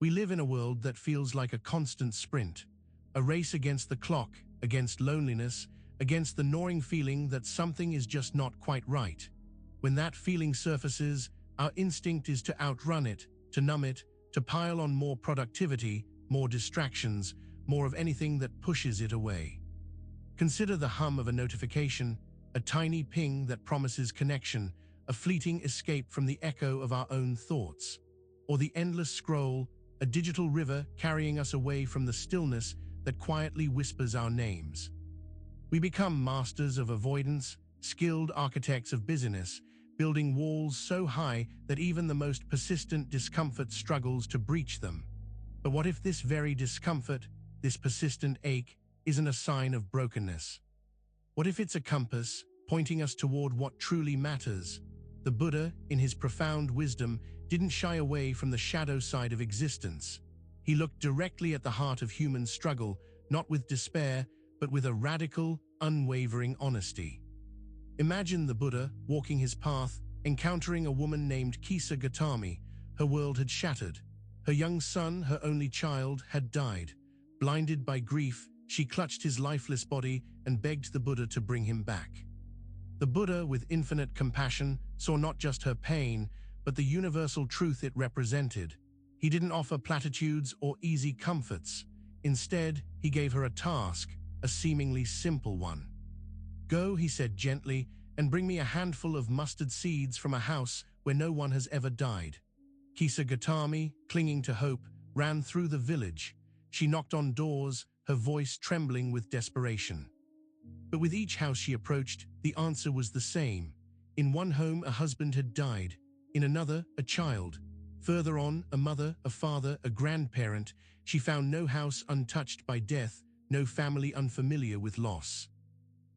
We live in a world that feels like a constant sprint, a race against the clock, against loneliness, against the gnawing feeling that something is just not quite right. When that feeling surfaces, our instinct is to outrun it, to numb it, to pile on more productivity, more distractions, more of anything that pushes it away. Consider the hum of a notification, a tiny ping that promises connection, a fleeting escape from the echo of our own thoughts, or the endless scroll, a digital river carrying us away from the stillness that quietly whispers our names. We become masters of avoidance, skilled architects of busyness, building walls so high that even the most persistent discomfort struggles to breach them. But what if this very discomfort, this persistent ache, isn't a sign of brokenness? What if it's a compass pointing us toward what truly matters? The Buddha, in his profound wisdom, didn't shy away from the shadow side of existence. He looked directly at the heart of human struggle, not with despair, but with a radical, unwavering honesty. Imagine the Buddha walking his path, encountering a woman named Kisa Gautami. Her world had shattered. Her young son, her only child, had died. Blinded by grief, she clutched his lifeless body and begged the Buddha to bring him back. The Buddha, with infinite compassion, saw not just her pain, but the universal truth it represented. He didn't offer platitudes or easy comforts. Instead, he gave her a task, a seemingly simple one. "Go," he said gently, "and bring me a handful of mustard seeds from a house where no one has ever died." Kisa Gautami, clinging to hope, ran through the village. She knocked on doors, her voice trembling with desperation. But with each house she approached, the answer was the same. In one home, a husband had died. In another, a child. Further on, a mother, a father, a grandparent. She found no house untouched by death, no family unfamiliar with loss.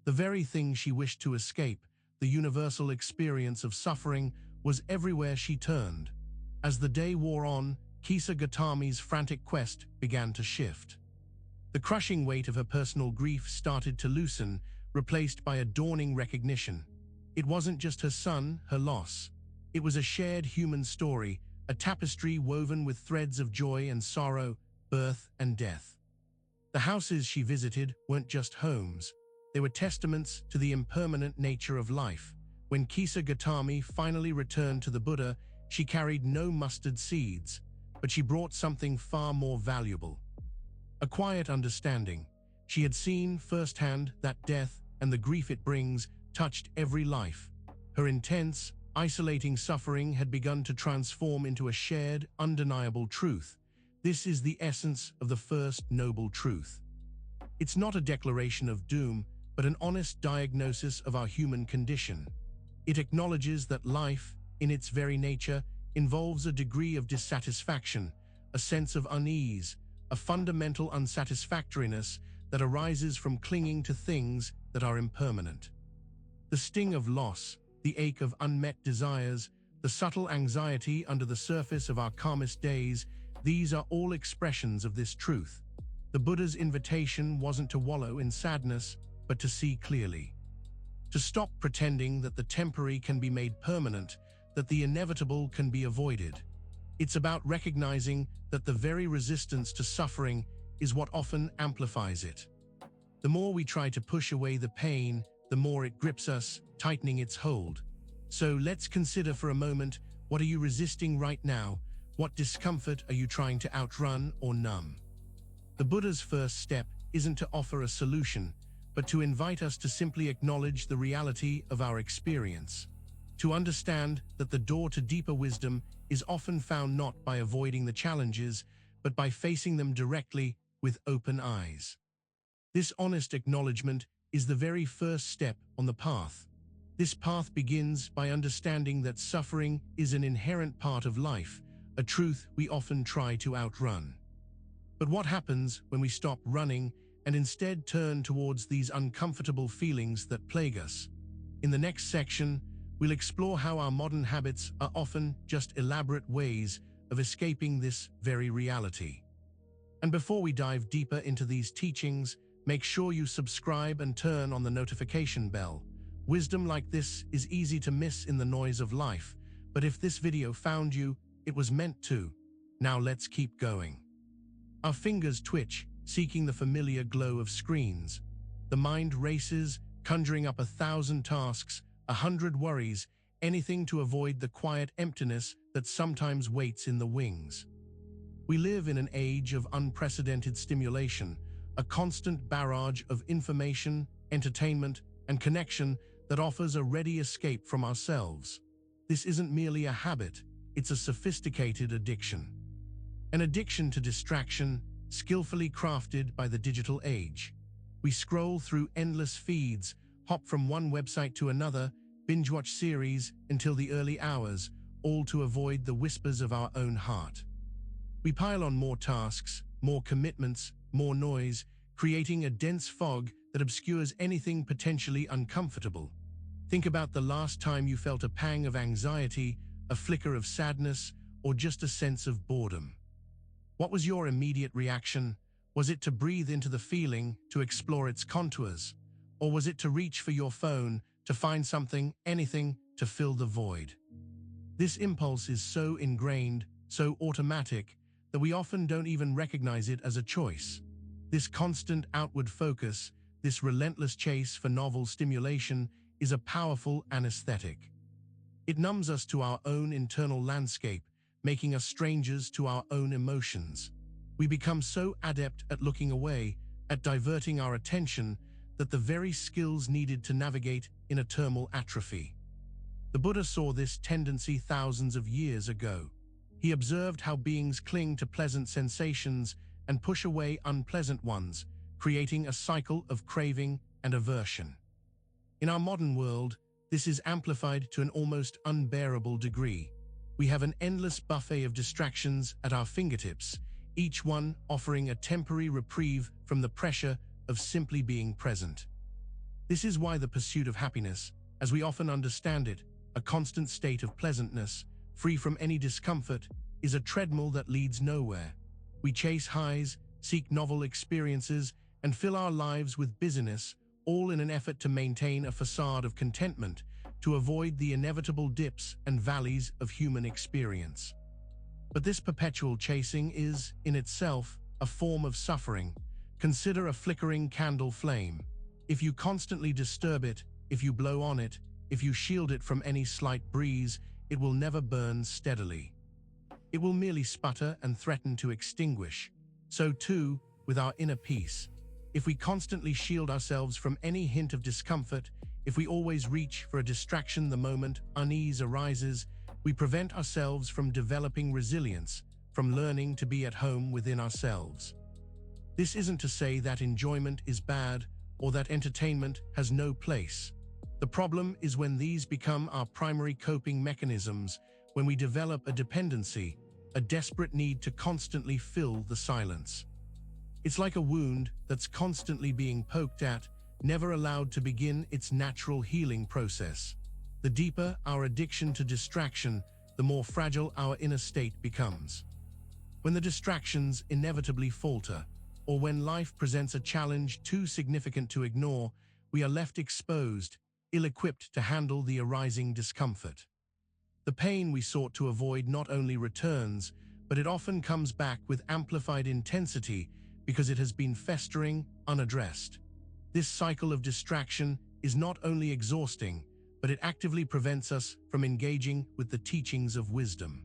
The very thing she wished to escape, the universal experience of suffering, was everywhere she turned. As the day wore on, Kisa Gautami's frantic quest began to shift. The crushing weight of her personal grief started to loosen, replaced by a dawning recognition. It wasn't just her son, her loss. It was a shared human story, a tapestry woven with threads of joy and sorrow, birth and death. The houses she visited weren't just homes. They were testaments to the impermanent nature of life. When Kisa Gautami finally returned to the Buddha, she carried no mustard seeds, but she brought something far more valuable. A quiet understanding. She had seen firsthand that death and the grief it brings touched every life. Her intense, isolating suffering had begun to transform into a shared, undeniable truth. This is the essence of the first noble truth. It's not a declaration of doom, but an honest diagnosis of our human condition. It acknowledges that life, in its very nature, involves a degree of dissatisfaction, a sense of unease, a fundamental unsatisfactoriness that arises from clinging to things that are impermanent. The sting of loss, the ache of unmet desires, the subtle anxiety under the surface of our calmest days, these are all expressions of this truth. The Buddha's invitation wasn't to wallow in sadness, but to see clearly. To stop pretending that the temporary can be made permanent, that the inevitable can be avoided. It's about recognizing that the very resistance to suffering is what often amplifies it. The more we try to push away the pain, the more it grips us, tightening its hold. So let's consider for a moment, what are you resisting right now? What discomfort are you trying to outrun or numb? The Buddha's first step isn't to offer a solution, but to invite us to simply acknowledge the reality of our experience. To understand that the door to deeper wisdom is often found not by avoiding the challenges, but by facing them directly with open eyes. This honest acknowledgement is the very first step on the path. This path begins by understanding that suffering is an inherent part of life, a truth we often try to outrun. But what happens when we stop running and instead turn towards these uncomfortable feelings that plague us? In the next section, we'll explore how our modern habits are often just elaborate ways of escaping this very reality. And before we dive deeper into these teachings, make sure you subscribe and turn on the notification bell. Wisdom like this is easy to miss in the noise of life, but if this video found you, it was meant to. Now let's keep going. Our fingers twitch, seeking the familiar glow of screens. The mind races, conjuring up 1,000 tasks, 100 worries, anything to avoid the quiet emptiness that sometimes waits in the wings. We live in an age of unprecedented stimulation, a constant barrage of information, entertainment, and connection that offers a ready escape from ourselves. This isn't merely a habit, it's a sophisticated addiction. An addiction to distraction, skillfully crafted by the digital age. We scroll through endless feeds, hop from one website to another, binge-watch series until the early hours, all to avoid the whispers of our own heart. We pile on more tasks, more commitments, more noise, creating a dense fog that obscures anything potentially uncomfortable. Think about the last time you felt a pang of anxiety, a flicker of sadness, or just a sense of boredom. What was your immediate reaction? Was it to breathe into the feeling, to explore its contours? Or was it to reach for your phone, to find something, anything, to fill the void? This impulse is so ingrained, so automatic, that we often don't even recognize it as a choice. This constant outward focus, this relentless chase for novel stimulation, is a powerful anesthetic. It numbs us to our own internal landscape, making us strangers to our own emotions. We become so adept at looking away, at diverting our attention, that the very skills needed to navigate inner turmoil atrophy. The Buddha saw this tendency thousands of years ago. He observed how beings cling to pleasant sensations and push away unpleasant ones, creating a cycle of craving and aversion. In our modern world, this is amplified to an almost unbearable degree. We have an endless buffet of distractions at our fingertips, each one offering a temporary reprieve from the pressure of simply being present. This is why the pursuit of happiness, as we often understand it, a constant state of pleasantness, free from any discomfort, is a treadmill that leads nowhere. We chase highs, seek novel experiences, and fill our lives with busyness, all in an effort to maintain a facade of contentment, to avoid the inevitable dips and valleys of human experience. But this perpetual chasing is, in itself, a form of suffering. Consider a flickering candle flame. If you constantly disturb it, if you blow on it, if you shield it from any slight breeze, it will never burn steadily. It will merely sputter and threaten to extinguish. So too, with our inner peace. If we constantly shield ourselves from any hint of discomfort, if we always reach for a distraction the moment unease arises, we prevent ourselves from developing resilience, from learning to be at home within ourselves. This isn't to say that enjoyment is bad or that entertainment has no place. The problem is when these become our primary coping mechanisms, when we develop a dependency, a desperate need to constantly fill the silence. It's like a wound that's constantly being poked at, never allowed to begin its natural healing process. The deeper our addiction to distraction, the more fragile our inner state becomes. When the distractions inevitably falter, or when life presents a challenge too significant to ignore, we are left exposed, ill-equipped to handle the arising discomfort. The pain we sought to avoid not only returns, but it often comes back with amplified intensity because it has been festering, unaddressed. This cycle of distraction is not only exhausting, but it actively prevents us from engaging with the teachings of wisdom.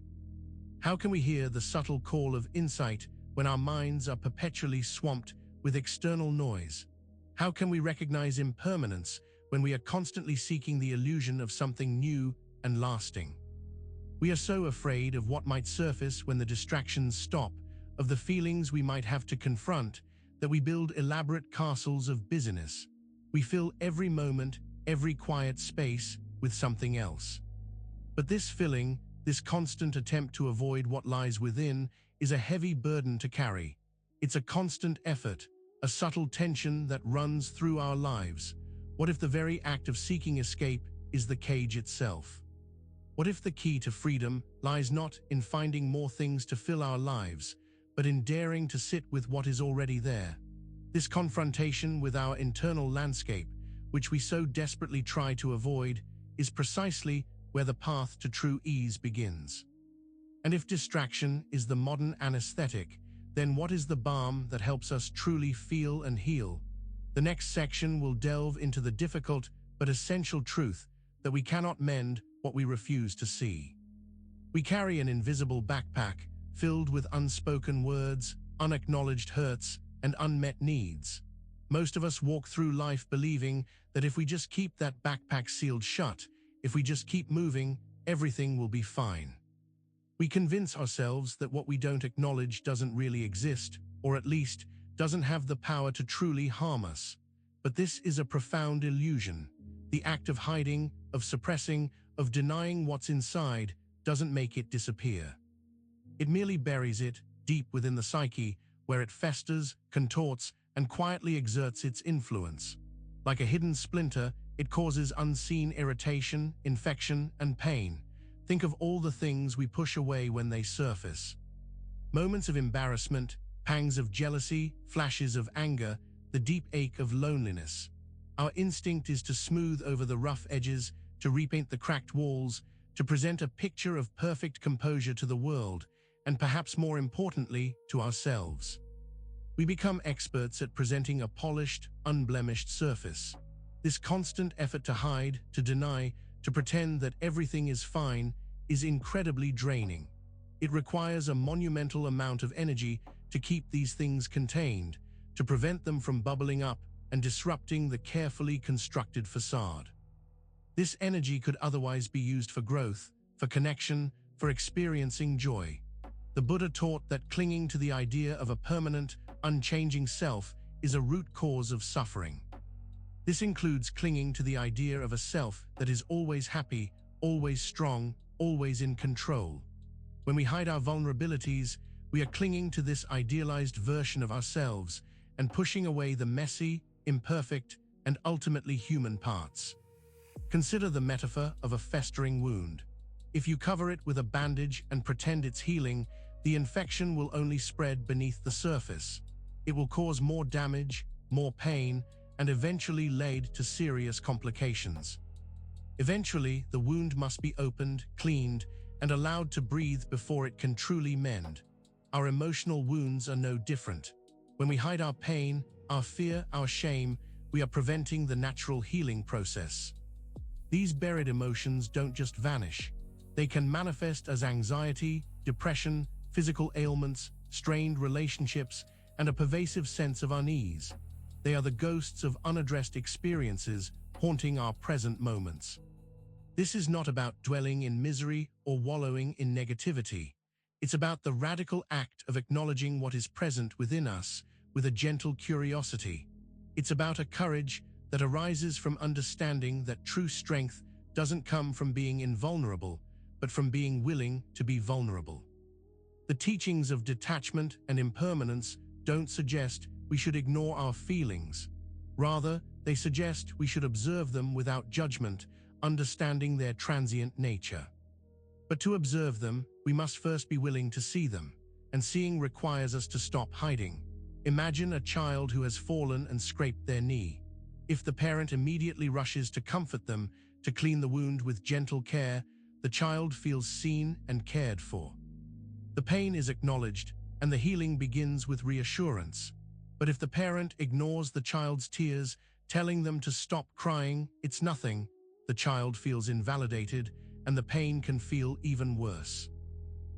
How can we hear the subtle call of insight when our minds are perpetually swamped with external noise? How can we recognize impermanence when we are constantly seeking the illusion of something new and lasting? We are so afraid of what might surface when the distractions stop, of the feelings we might have to confront, that we build elaborate castles of busyness. We fill every moment, every quiet space with something else. But this filling, this constant attempt to avoid what lies within, is a heavy burden to carry. It's a constant effort, a subtle tension that runs through our lives. What if the very act of seeking escape is the cage itself? What if the key to freedom lies not in finding more things to fill our lives, but in daring to sit with what is already there? This confrontation with our internal landscape, which we so desperately try to avoid, is precisely where the path to true ease begins. And if distraction is the modern anesthetic, then what is the balm that helps us truly feel and heal? The next section will delve into the difficult but essential truth that we cannot mend what we refuse to see. We carry an invisible backpack filled with unspoken words, unacknowledged hurts, and unmet needs. Most of us walk through life believing that if we just keep that backpack sealed shut, if we just keep moving, everything will be fine. We convince ourselves that what we don't acknowledge doesn't really exist, or at least doesn't have the power to truly harm us. But this is a profound illusion. The act of hiding, of suppressing, of denying what's inside doesn't make it disappear. It merely buries it deep within the psyche, where it festers, contorts, and quietly exerts its influence. Like a hidden splinter, it causes unseen irritation, infection, and pain. Think of all the things we push away when they surface. Moments of embarrassment, pangs of jealousy, flashes of anger, the deep ache of loneliness. Our instinct is to smooth over the rough edges, to repaint the cracked walls, to present a picture of perfect composure to the world, and perhaps more importantly, to ourselves. We become experts at presenting a polished, unblemished surface. This constant effort to hide, to deny, to pretend that everything is fine is incredibly draining. It requires a monumental amount of energy to keep these things contained, to prevent them from bubbling up and disrupting the carefully constructed facade. This energy could otherwise be used for growth, for connection, for experiencing joy. The Buddha taught that clinging to the idea of a permanent, unchanging self is a root cause of suffering. This includes clinging to the idea of a self that is always happy, always strong, always in control. When we hide our vulnerabilities, we are clinging to this idealized version of ourselves and pushing away the messy, imperfect, and ultimately human parts. Consider the metaphor of a festering wound. If you cover it with a bandage and pretend it's healing, the infection will only spread beneath the surface. It will cause more damage, more pain, and eventually lead to serious complications. Eventually, the wound must be opened, cleaned, and allowed to breathe before it can truly mend. Our emotional wounds are no different. When we hide our pain, our fear, our shame, we are preventing the natural healing process. These buried emotions don't just vanish. They can manifest as anxiety, depression, physical ailments, strained relationships, and a pervasive sense of unease. They are the ghosts of unaddressed experiences haunting our present moments. This is not about dwelling in misery or wallowing in negativity. It's about the radical act of acknowledging what is present within us with a gentle curiosity. It's about a courage that arises from understanding that true strength doesn't come from being invulnerable, but from being willing to be vulnerable. The teachings of detachment and impermanence don't suggest we should ignore our feelings. Rather, they suggest we should observe them without judgment, understanding their transient nature. But to observe them, we must first be willing to see them, and seeing requires us to stop hiding. Imagine a child who has fallen and scraped their knee. If the parent immediately rushes to comfort them, to clean the wound with gentle care, the child feels seen and cared for. The pain is acknowledged, and the healing begins with reassurance. But if the parent ignores the child's tears, telling them to stop crying, it's nothing, the child feels invalidated, and the pain can feel even worse.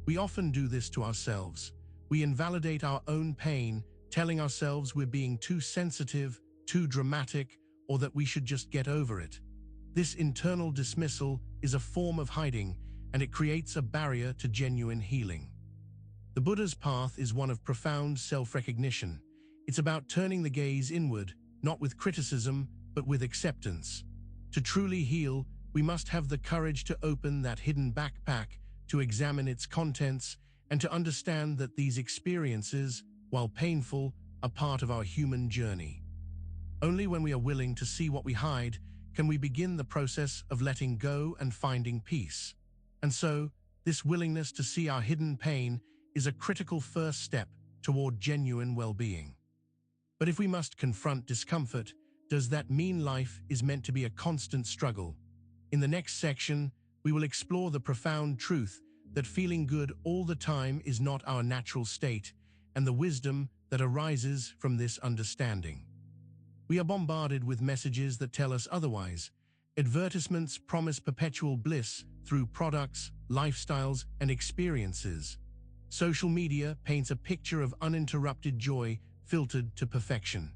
We often do this to ourselves. We invalidate our own pain, telling ourselves we're being too sensitive, too dramatic, or that we should just get over it. This internal dismissal is a form of hiding, and it creates a barrier to genuine healing. The Buddha's path is one of profound self-recognition. It's about turning the gaze inward, not with criticism, but with acceptance. To truly heal, we must have the courage to open that hidden backpack, to examine its contents, and to understand that these experiences, while painful, are part of our human journey. Only when we are willing to see what we hide can we begin the process of letting go and finding peace. And so, this willingness to see our hidden pain is a critical first step toward genuine well-being. But if we must confront discomfort, does that mean life is meant to be a constant struggle? In the next section, we will explore the profound truth that feeling good all the time is not our natural state, and the wisdom that arises from this understanding. We are bombarded with messages that tell us otherwise. Advertisements promise perpetual bliss through products, lifestyles, and experiences. Social media paints a picture of uninterrupted joy filtered to perfection.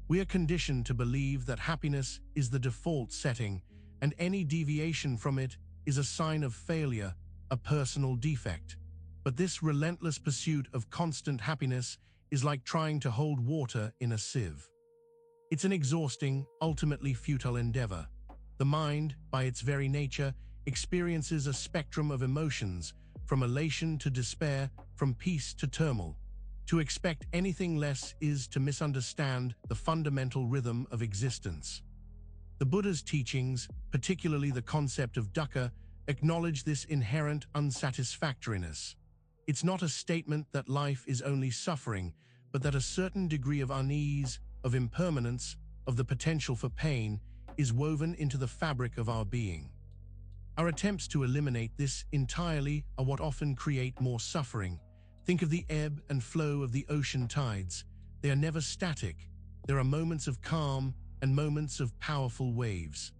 We are conditioned to believe that happiness is the default setting, and any deviation from it is a sign of failure, a personal defect. But this relentless pursuit of constant happiness is like trying to hold water in a sieve. It's an exhausting, ultimately futile endeavor. The mind, by its very nature, experiences a spectrum of emotions, from elation to despair, from peace to turmoil. To expect anything less is to misunderstand the fundamental rhythm of existence. The Buddha's teachings, particularly the concept of dukkha, acknowledge this inherent unsatisfactoriness. It's not a statement that life is only suffering, but that a certain degree of unease, of impermanence, of the potential for pain, is woven into the fabric of our being. Our attempts to eliminate this entirely are what often create more suffering. Think of the ebb and flow of the ocean tides. They are never static. There are moments of calm and moments of powerful waves.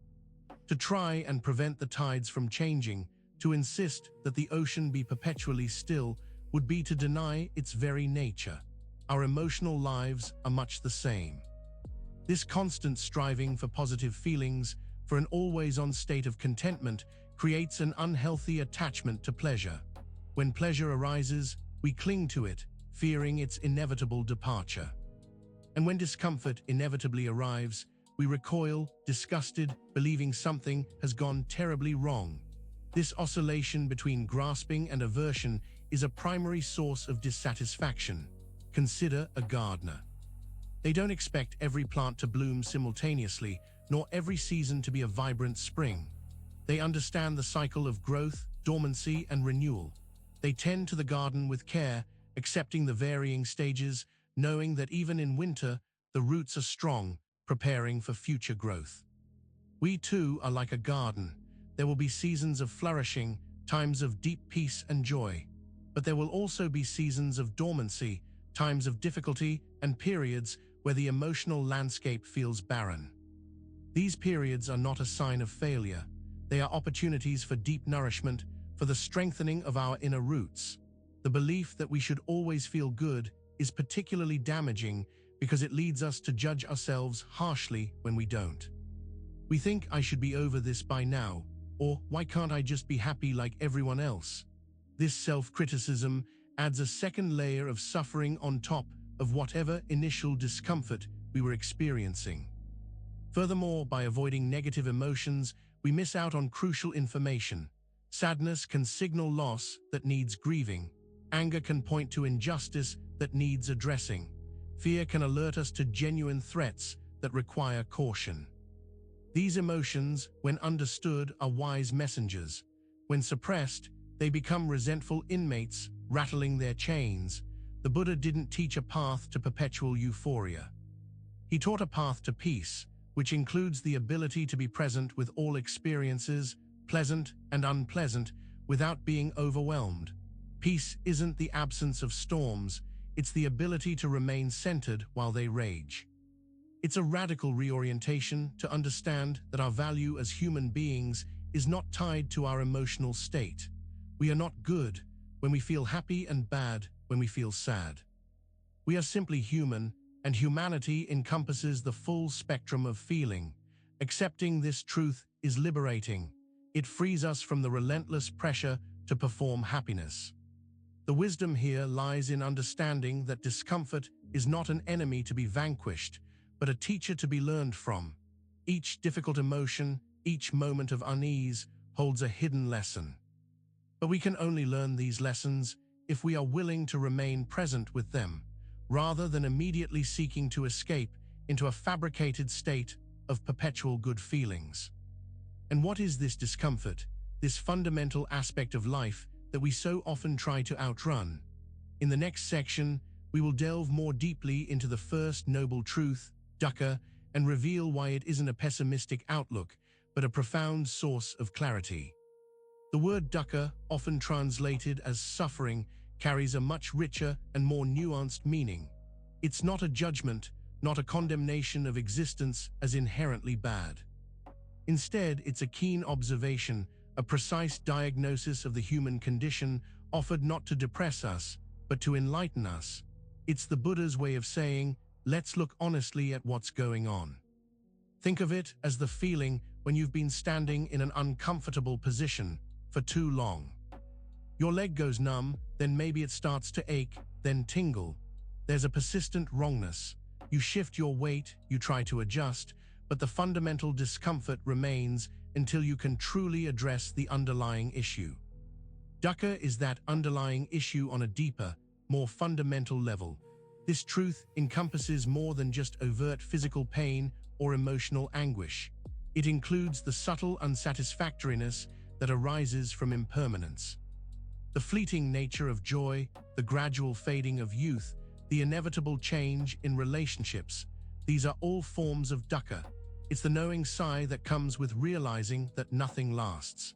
To try and prevent the tides from changing, to insist that the ocean be perpetually still, would be to deny its very nature. Our emotional lives are much the same. This constant striving for positive feelings, for an always-on state of contentment, creates an unhealthy attachment to pleasure. When pleasure arises, we cling to it, fearing its inevitable departure. And when discomfort inevitably arrives, we recoil, disgusted, believing something has gone terribly wrong. This oscillation between grasping and aversion is a primary source of dissatisfaction. Consider a gardener. They don't expect every plant to bloom simultaneously, nor every season to be a vibrant spring. They understand the cycle of growth, dormancy, and renewal. They tend to the garden with care, accepting the varying stages, knowing that even in winter, the roots are strong, preparing for future growth. We too are like a garden. There will be seasons of flourishing, times of deep peace and joy. But there will also be seasons of dormancy, times of difficulty, and periods where the emotional landscape feels barren. These periods are not a sign of failure. They are opportunities for deep nourishment, for the strengthening of our inner roots. The belief that we should always feel good is particularly damaging because it leads us to judge ourselves harshly when we don't. We think, I should be over this by now, or why can't I just be happy like everyone else? This self-criticism adds a second layer of suffering on top of whatever initial discomfort we were experiencing. Furthermore, by avoiding negative emotions, we miss out on crucial information. Sadness can signal loss that needs grieving. Anger can point to injustice that needs addressing. Fear can alert us to genuine threats that require caution. These emotions, when understood, are wise messengers. When suppressed, they become resentful inmates, rattling their chains. The Buddha didn't teach a path to perpetual euphoria. He taught a path to peace, which includes the ability to be present with all experiences, pleasant and unpleasant, without being overwhelmed. Peace isn't the absence of storms, it's the ability to remain centered while they rage. It's a radical reorientation to understand that our value as human beings is not tied to our emotional state. We are not good when we feel happy and bad when we feel sad. We are simply human, and humanity encompasses the full spectrum of feeling. Accepting this truth is liberating. It frees us from the relentless pressure to perform happiness. The wisdom here lies in understanding that discomfort is not an enemy to be vanquished, but a teacher to be learned from. Each difficult emotion, each moment of unease, holds a hidden lesson. But we can only learn these lessons if we are willing to remain present with them, rather than immediately seeking to escape into a fabricated state of perpetual good feelings. And what is this discomfort, this fundamental aspect of life that we so often try to outrun? In the next section, we will delve more deeply into the first noble truth, dukkha, and reveal why it isn't a pessimistic outlook, but a profound source of clarity. The word dukkha, often translated as suffering, carries a much richer and more nuanced meaning. It's not a judgment, not a condemnation of existence as inherently bad. Instead, it's a keen observation, a precise diagnosis of the human condition, offered not to depress us, but to enlighten us. It's the Buddha's way of saying, let's look honestly at what's going on. Think of it as the feeling when you've been standing in an uncomfortable position for too long. Your leg goes numb, then maybe it starts to ache, then tingle. There's a persistent wrongness. You shift your weight, you try to adjust, but the fundamental discomfort remains until you can truly address the underlying issue. Dukkha is that underlying issue on a deeper, more fundamental level. This truth encompasses more than just overt physical pain or emotional anguish. It includes the subtle unsatisfactoriness that arises from impermanence. The fleeting nature of joy, the gradual fading of youth, the inevitable change in relationships, these are all forms of dukkha. It's the knowing sigh that comes with realizing that nothing lasts.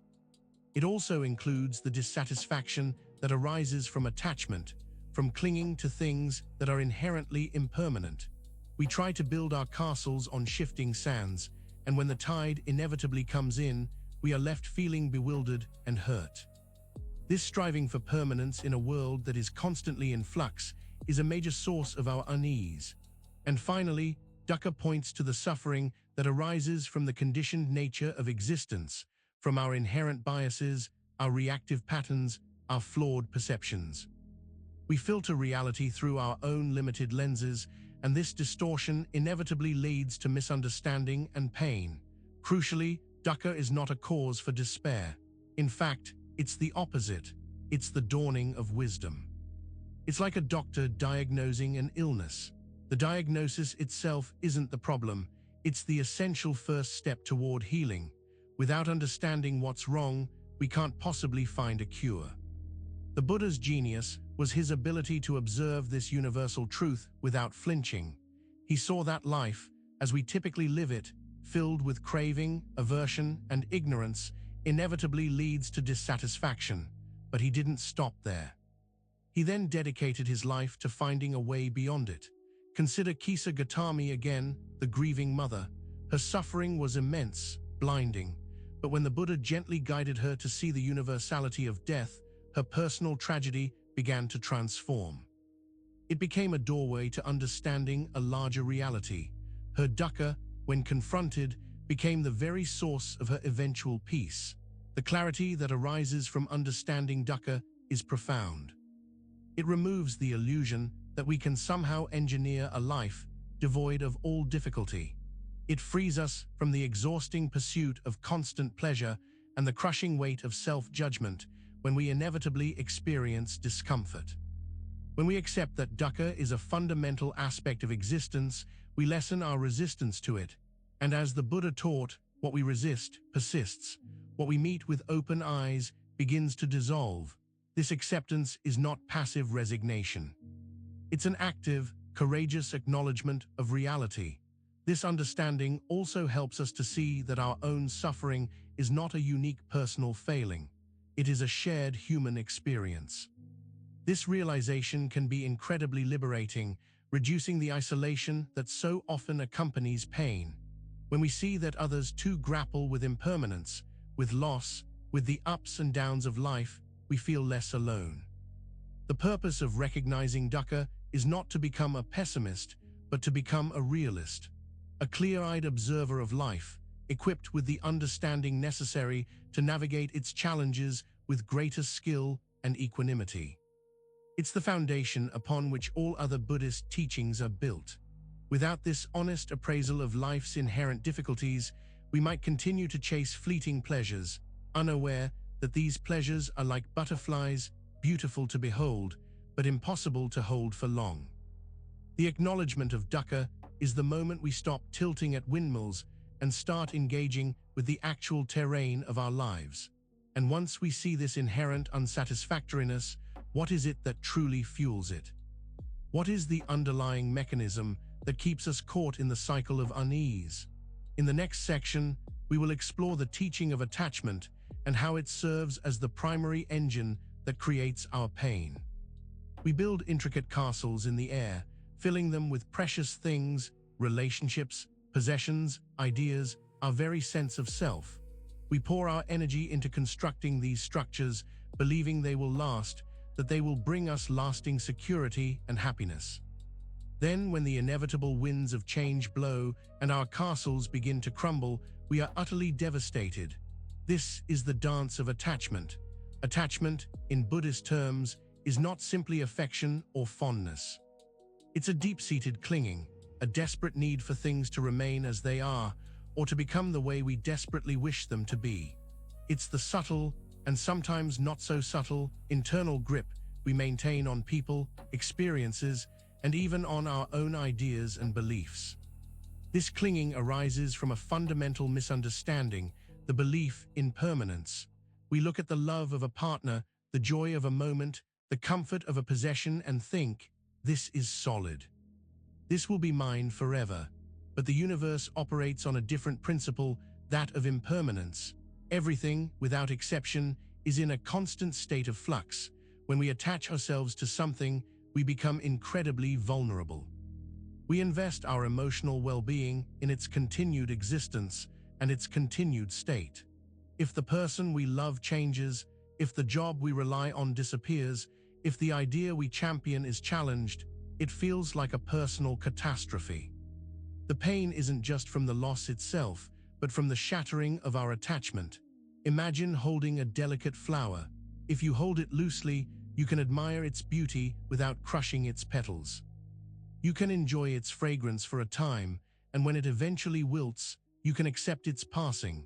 It also includes the dissatisfaction that arises from attachment, from clinging to things that are inherently impermanent. We try to build our castles on shifting sands, and when the tide inevitably comes in, we are left feeling bewildered and hurt. This striving for permanence in a world that is constantly in flux is a major source of our unease. And finally, dukkha points to the suffering that arises from the conditioned nature of existence, from our inherent biases, our reactive patterns, our flawed perceptions. We filter reality through our own limited lenses, and this distortion inevitably leads to misunderstanding and pain. Crucially, dukkha is not a cause for despair. In fact, it's the opposite. It's the dawning of wisdom. It's like a doctor diagnosing an illness. The diagnosis itself isn't the problem. It's the essential first step toward healing. Without understanding what's wrong, we can't possibly find a cure. The Buddha's genius was his ability to observe this universal truth without flinching. He saw that life, as we typically live it, filled with craving, aversion, and ignorance, inevitably leads to dissatisfaction, but he didn't stop there. He then dedicated his life to finding a way beyond it. Consider Kisa Gautami again, the grieving mother. Her suffering was immense, blinding, but when the Buddha gently guided her to see the universality of death, her personal tragedy began to transform. It became a doorway to understanding a larger reality. Her dukkha, when confronted, became the very source of her eventual peace. The clarity that arises from understanding dukkha is profound. It removes the illusion that we can somehow engineer a life devoid of all difficulty. It frees us from the exhausting pursuit of constant pleasure and the crushing weight of self-judgment when we inevitably experience discomfort. When we accept that dukkha is a fundamental aspect of existence, we lessen our resistance to it. And as the Buddha taught, what we resist persists. What we meet with open eyes begins to dissolve. This acceptance is not passive resignation. It's an active, courageous acknowledgement of reality. This understanding also helps us to see that our own suffering is not a unique personal failing. It is a shared human experience. This realization can be incredibly liberating, reducing the isolation that so often accompanies pain. When we see that others too grapple with impermanence, with loss, with the ups and downs of life, we feel less alone. The purpose of recognizing dukkha is not to become a pessimist, but to become a realist, a clear-eyed observer of life, equipped with the understanding necessary to navigate its challenges with greater skill and equanimity. It's the foundation upon which all other Buddhist teachings are built. Without this honest appraisal of life's inherent difficulties, we might continue to chase fleeting pleasures, unaware that these pleasures are like butterflies, beautiful to behold, but impossible to hold for long. The acknowledgement of dukkha is the moment we stop tilting at windmills and start engaging with the actual terrain of our lives. And once we see this inherent unsatisfactoriness, what is it that truly fuels it? What is the underlying mechanism that keeps us caught in the cycle of unease? In the next section, we will explore the teaching of attachment and how it serves as the primary engine that creates our pain. We build intricate castles in the air, filling them with precious things, relationships, possessions, ideas, our very sense of self. We pour our energy into constructing these structures, believing they will last, that they will bring us lasting security and happiness. Then, when the inevitable winds of change blow and our castles begin to crumble, we are utterly devastated. This is the dance of attachment. Attachment, in Buddhist terms, is not simply affection or fondness. It's a deep-seated clinging, a desperate need for things to remain as they are, or to become the way we desperately wish them to be. It's the subtle, and sometimes not so subtle, internal grip we maintain on people, experiences, and even on our own ideas and beliefs. This clinging arises from a fundamental misunderstanding, the belief in permanence. We look at the love of a partner, the joy of a moment, the comfort of a possession, and think, this is solid. This will be mine forever. But the universe operates on a different principle, that of impermanence. Everything, without exception, is in a constant state of flux. When we attach ourselves to something, we become incredibly vulnerable. We invest our emotional well-being in its continued existence and its continued state. If the person we love changes, if the job we rely on disappears, if the idea we champion is challenged, it feels like a personal catastrophe. The pain isn't just from the loss itself, but from the shattering of our attachment. Imagine holding a delicate flower. If you hold it loosely, you can admire its beauty without crushing its petals. You can enjoy its fragrance for a time, and when it eventually wilts, you can accept its passing.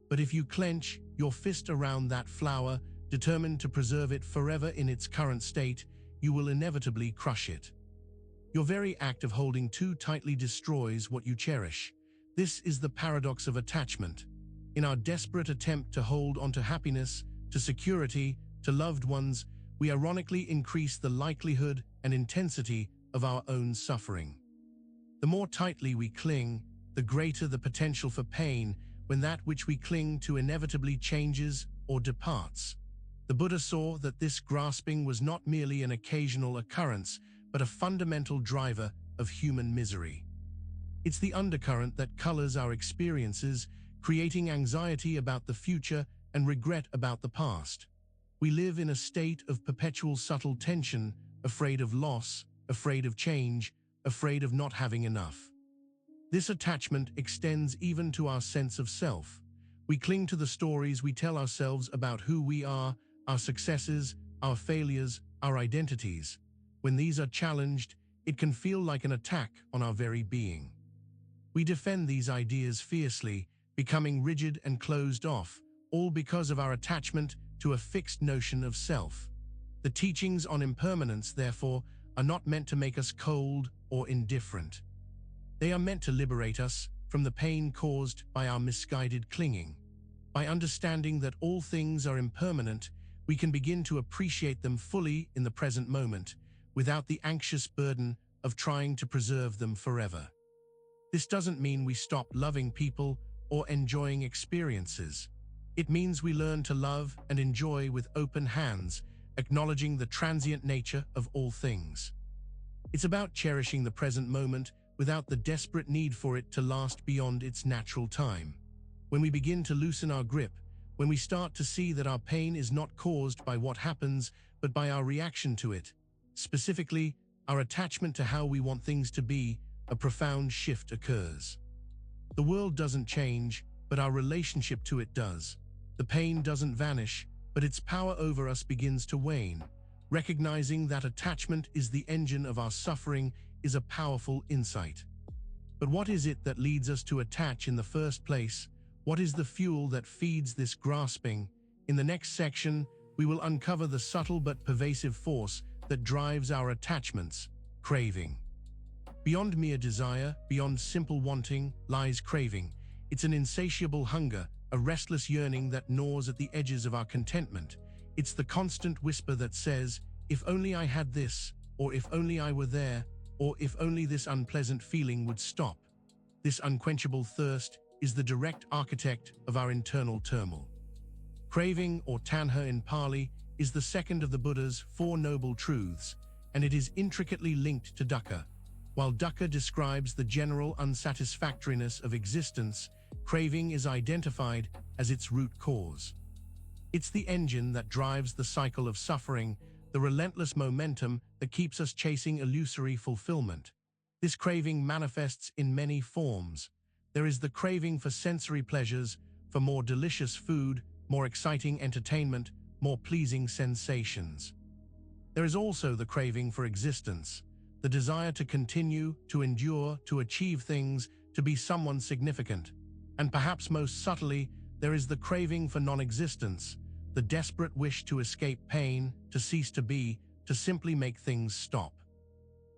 But if you clench your fist around that flower, determined to preserve it forever in its current state, you will inevitably crush it. Your very act of holding too tightly destroys what you cherish. This is the paradox of attachment. In our desperate attempt to hold onto happiness, to security, to loved ones, we ironically increase the likelihood and intensity of our own suffering. The more tightly we cling, the greater the potential for pain when that which we cling to inevitably changes or departs. The Buddha saw that this grasping was not merely an occasional occurrence, but a fundamental driver of human misery. It's the undercurrent that colors our experiences, creating anxiety about the future and regret about the past. We live in a state of perpetual subtle tension, afraid of loss, afraid of change, afraid of not having enough. This attachment extends even to our sense of self. We cling to the stories we tell ourselves about who we are, our successes, our failures, our identities. When these are challenged, it can feel like an attack on our very being. We defend these ideas fiercely, becoming rigid and closed off, all because of our attachment to a fixed notion of self. The teachings on impermanence, therefore, are not meant to make us cold or indifferent. They are meant to liberate us from the pain caused by our misguided clinging. By understanding that all things are impermanent, we can begin to appreciate them fully in the present moment, without the anxious burden of trying to preserve them forever. This doesn't mean we stop loving people or enjoying experiences. It means we learn to love and enjoy with open hands, acknowledging the transient nature of all things. It's about cherishing the present moment without the desperate need for it to last beyond its natural time. When we begin to loosen our grip, when we start to see that our pain is not caused by what happens, but by our reaction to it, specifically, our attachment to how we want things to be, a profound shift occurs. The world doesn't change, but our relationship to it does. The pain doesn't vanish, but its power over us begins to wane. Recognizing that attachment is the engine of our suffering is a powerful insight. But what is it that leads us to attach in the first place? What is the fuel that feeds this grasping? In the next section, we will uncover the subtle but pervasive force that drives our attachments, craving. Beyond mere desire, beyond simple wanting, lies craving. It's an insatiable hunger, a restless yearning that gnaws at the edges of our contentment. It's the constant whisper that says, if only I had this, or if only I were there, or if only this unpleasant feeling would stop. This unquenchable thirst is the direct architect of our internal turmoil. Craving, or tanha in Pali, is the second of the Buddha's Four Noble Truths, and it is intricately linked to dukkha. While dukkha describes the general unsatisfactoriness of existence, craving is identified as its root cause. It's the engine that drives the cycle of suffering, the relentless momentum that keeps us chasing illusory fulfillment. This craving manifests in many forms. There is the craving for sensory pleasures, for more delicious food, more exciting entertainment, more pleasing sensations. There is also the craving for existence, the desire to continue, to endure, to achieve things, to be someone significant. And perhaps most subtly, there is the craving for non-existence, the desperate wish to escape pain, to cease to be, to simply make things stop.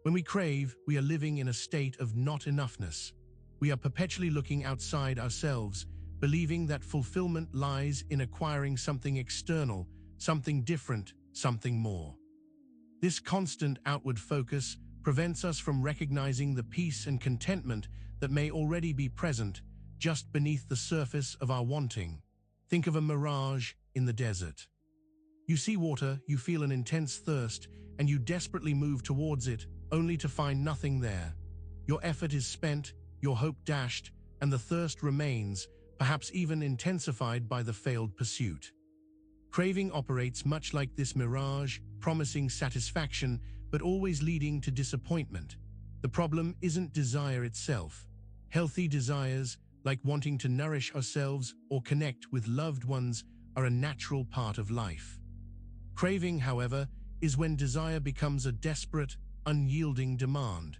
When we crave, we are living in a state of not-enoughness. We are perpetually looking outside ourselves, believing that fulfillment lies in acquiring something external, something different, something more. This constant outward focus prevents us from recognizing the peace and contentment that may already be present just beneath the surface of our wanting. Think of a mirage in the desert. You see water, you feel an intense thirst, and you desperately move towards it, only to find nothing there. Your effort is spent, your hope dashed, and the thirst remains, perhaps even intensified by the failed pursuit. Craving operates much like this mirage, promising satisfaction, but always leading to disappointment. The problem isn't desire itself. Healthy desires, like wanting to nourish ourselves or connect with loved ones, are a natural part of life. Craving, however, is when desire becomes a desperate, unyielding demand.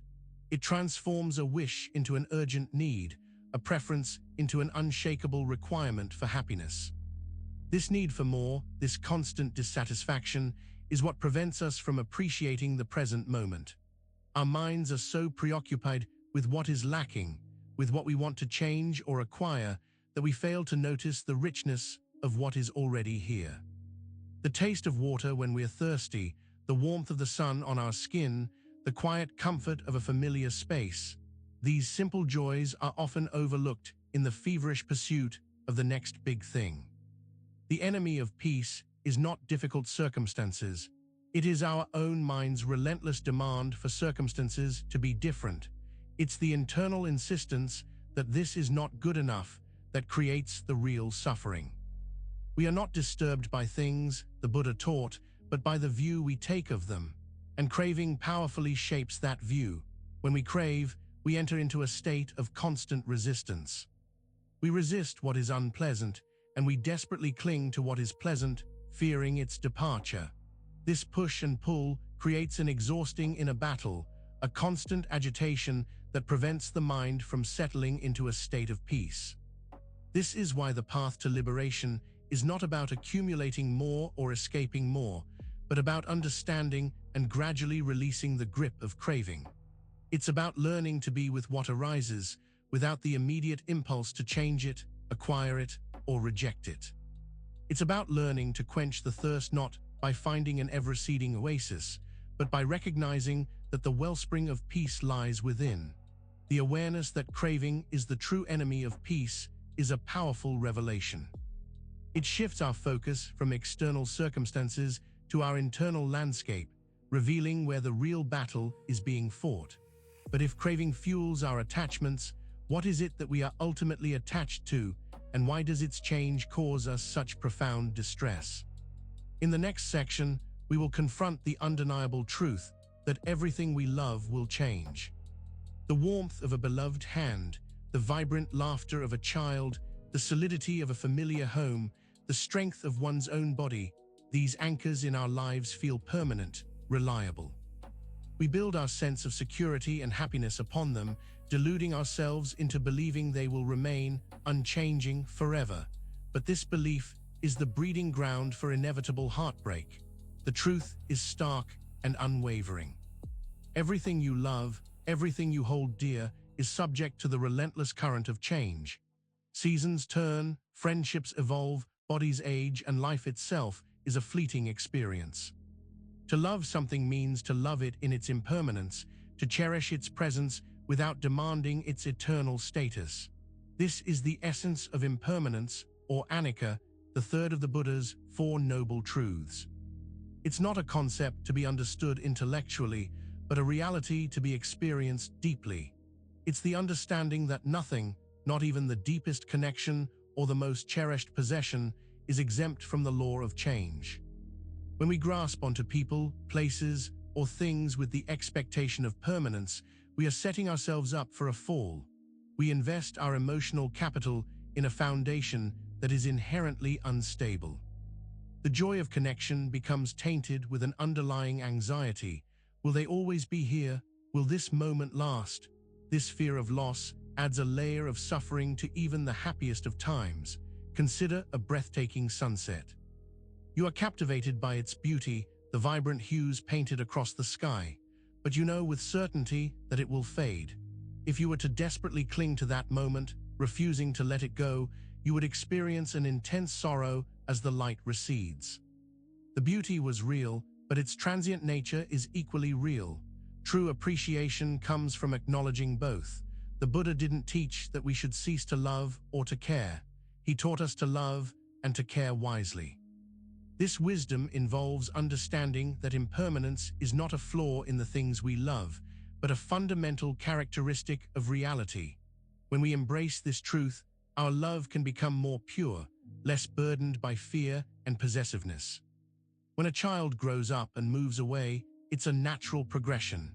It transforms a wish into an urgent need, a preference into an unshakable requirement for happiness. This need for more, this constant dissatisfaction, is what prevents us from appreciating the present moment. Our minds are so preoccupied with what is lacking, with what we want to change or acquire, that we fail to notice the richness of what is already here. The taste of water when we're thirsty, the warmth of the sun on our skin, the quiet comfort of a familiar space. These simple joys are often overlooked in the feverish pursuit of the next big thing. The enemy of peace is not difficult circumstances. It is our own mind's relentless demand for circumstances to be different. It's the internal insistence that this is not good enough that creates the real suffering. We are not disturbed by things, the Buddha taught, but by the view we take of them. And craving powerfully shapes that view. When we crave, we enter into a state of constant resistance. We resist what is unpleasant, and we desperately cling to what is pleasant, fearing its departure. This push and pull creates an exhausting inner battle, a constant agitation that prevents the mind from settling into a state of peace. This is why the path to liberation is not about accumulating more or escaping more, but about understanding and gradually releasing the grip of craving. It's about learning to be with what arises, without the immediate impulse to change it, acquire it, or reject it. It's about learning to quench the thirst not by finding an ever-receding oasis, but by recognizing that the wellspring of peace lies within. The awareness that craving is the true enemy of peace is a powerful revelation. It shifts our focus from external circumstances to our internal landscape, revealing where the real battle is being fought. But if craving fuels our attachments, what is it that we are ultimately attached to, and why does its change cause us such profound distress? In the next section, we will confront the undeniable truth that everything we love will change. The warmth of a beloved hand, the vibrant laughter of a child, the solidity of a familiar home, the strength of one's own body, these anchors in our lives feel permanent, reliable. We build our sense of security and happiness upon them, deluding ourselves into believing they will remain unchanging forever. But this belief is the breeding ground for inevitable heartbreak. The truth is stark and unwavering. Everything you love, everything you hold dear, is subject to the relentless current of change. Seasons turn, friendships evolve, bodies age, and life itself is a fleeting experience. To love something means to love it in its impermanence, to cherish its presence without demanding its eternal status. This is the essence of impermanence, or anicca, the third of the Buddha's Four Noble Truths. It's not a concept to be understood intellectually, but a reality to be experienced deeply. It's the understanding that nothing, not even the deepest connection or the most cherished possession, is exempt from the law of change. When we grasp onto people, places, or things with the expectation of permanence, we are setting ourselves up for a fall. We invest our emotional capital in a foundation that is inherently unstable. The joy of connection becomes tainted with an underlying anxiety. Will they always be here? Will this moment last? This fear of loss adds a layer of suffering to even the happiest of times. Consider a breathtaking sunset. You are captivated by its beauty, the vibrant hues painted across the sky, but you know with certainty that it will fade. If you were to desperately cling to that moment, refusing to let it go, you would experience an intense sorrow as the light recedes. The beauty was real, but its transient nature is equally real. True appreciation comes from acknowledging both. The Buddha didn't teach that we should cease to love or to care. He taught us to love and to care wisely. This wisdom involves understanding that impermanence is not a flaw in the things we love, but a fundamental characteristic of reality. When we embrace this truth, our love can become more pure, less burdened by fear and possessiveness. When a child grows up and moves away, it's a natural progression.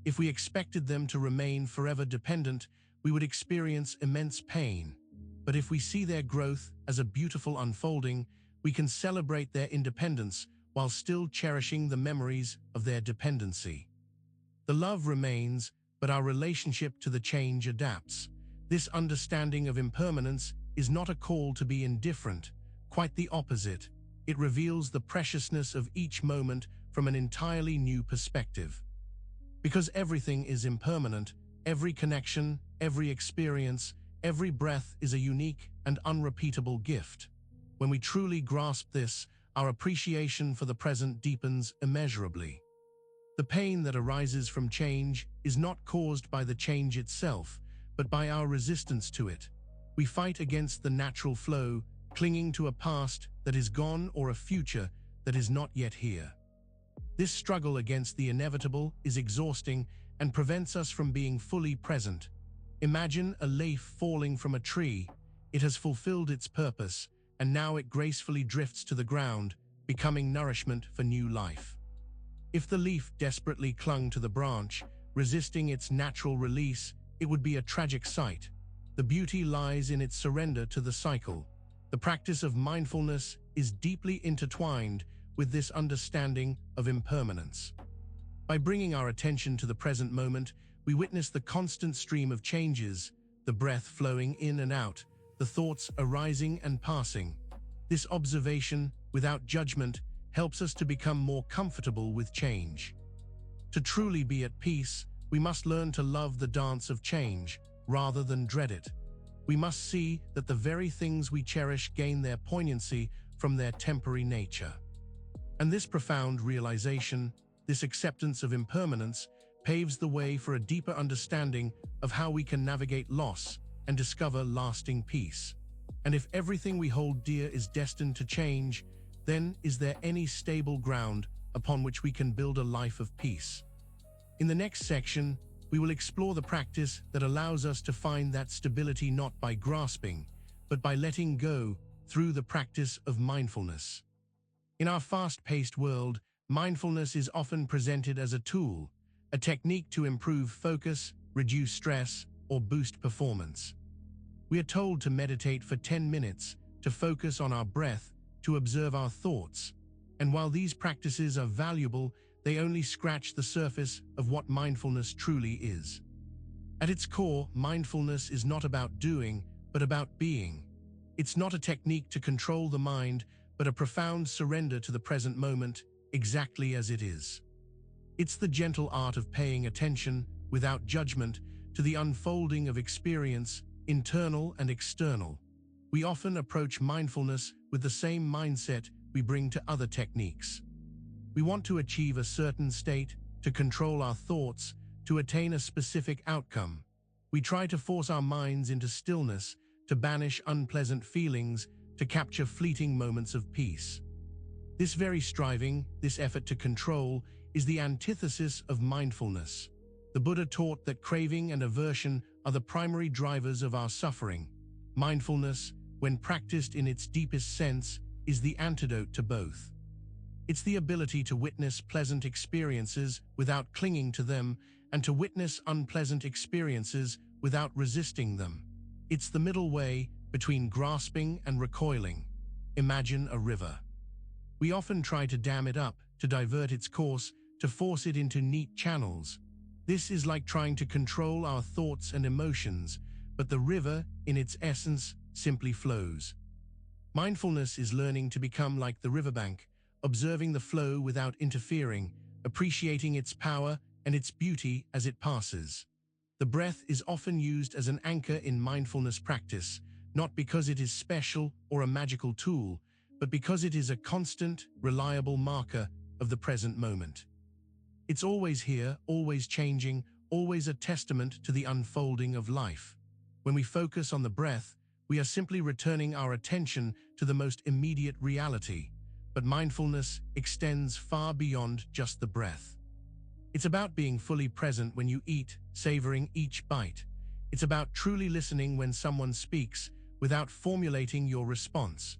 If we expected them to remain forever dependent, we would experience immense pain. But if we see their growth as a beautiful unfolding, we can celebrate their independence while still cherishing the memories of their dependency. The love remains, but our relationship to the change adapts. This understanding of impermanence is not a call to be indifferent, quite the opposite. It reveals the preciousness of each moment from an entirely new perspective. Because everything is impermanent, every connection, every experience, every breath is a unique and unrepeatable gift. When we truly grasp this, our appreciation for the present deepens immeasurably. The pain that arises from change is not caused by the change itself, but by our resistance to it. We fight against the natural flow, clinging to a past that is gone or a future that is not yet here. This struggle against the inevitable is exhausting and prevents us from being fully present. Imagine a leaf falling from a tree. It has fulfilled its purpose, and now it gracefully drifts to the ground, becoming nourishment for new life. If the leaf desperately clung to the branch, resisting its natural release, it would be a tragic sight. The beauty lies in its surrender to the cycle. The practice of mindfulness is deeply intertwined with this understanding of impermanence. By bringing our attention to the present moment, we witness the constant stream of changes, the breath flowing in and out, the thoughts arising and passing. This observation, without judgment, helps us to become more comfortable with change. To truly be at peace, we must learn to love the dance of change, rather than dread it. We must see that the very things we cherish gain their poignancy from their temporary nature. And this profound realization, this acceptance of impermanence, paves the way for a deeper understanding of how we can navigate loss and discover lasting peace. And if everything we hold dear is destined to change, then is there any stable ground upon which we can build a life of peace? In the next section, we will explore the practice that allows us to find that stability not by grasping, but by letting go through the practice of mindfulness. In our fast-paced world, mindfulness is often presented as a tool, a technique to improve focus, reduce stress, or boost performance. We are told to meditate for 10 minutes, to focus on our breath, to observe our thoughts. And while these practices are valuable, they only scratch the surface of what mindfulness truly is. At its core, mindfulness is not about doing, but about being. It's not a technique to control the mind, but a profound surrender to the present moment, exactly as it is. It's the gentle art of paying attention, without judgment, to the unfolding of experience, internal and external. We often approach mindfulness with the same mindset we bring to other techniques. We want to achieve a certain state, to control our thoughts, to attain a specific outcome. We try to force our minds into stillness, to banish unpleasant feelings, to capture fleeting moments of peace. This very striving, this effort to control, is the antithesis of mindfulness. The Buddha taught that craving and aversion are the primary drivers of our suffering. Mindfulness, when practiced in its deepest sense, is the antidote to both. It's the ability to witness pleasant experiences without clinging to them, and to witness unpleasant experiences without resisting them. It's the middle way between grasping and recoiling. Imagine a river. We often try to dam it up, to divert its course, to force it into neat channels. This is like trying to control our thoughts and emotions, but the river, in its essence, simply flows. Mindfulness is learning to become like the riverbank, observing the flow without interfering, appreciating its power and its beauty as it passes. The breath is often used as an anchor in mindfulness practice, not because it is special or a magical tool, but because it is a constant, reliable marker of the present moment. It's always here, always changing, always a testament to the unfolding of life. When we focus on the breath, we are simply returning our attention to the most immediate reality. But mindfulness extends far beyond just the breath. It's about being fully present when you eat, savoring each bite. It's about truly listening when someone speaks, without formulating your response.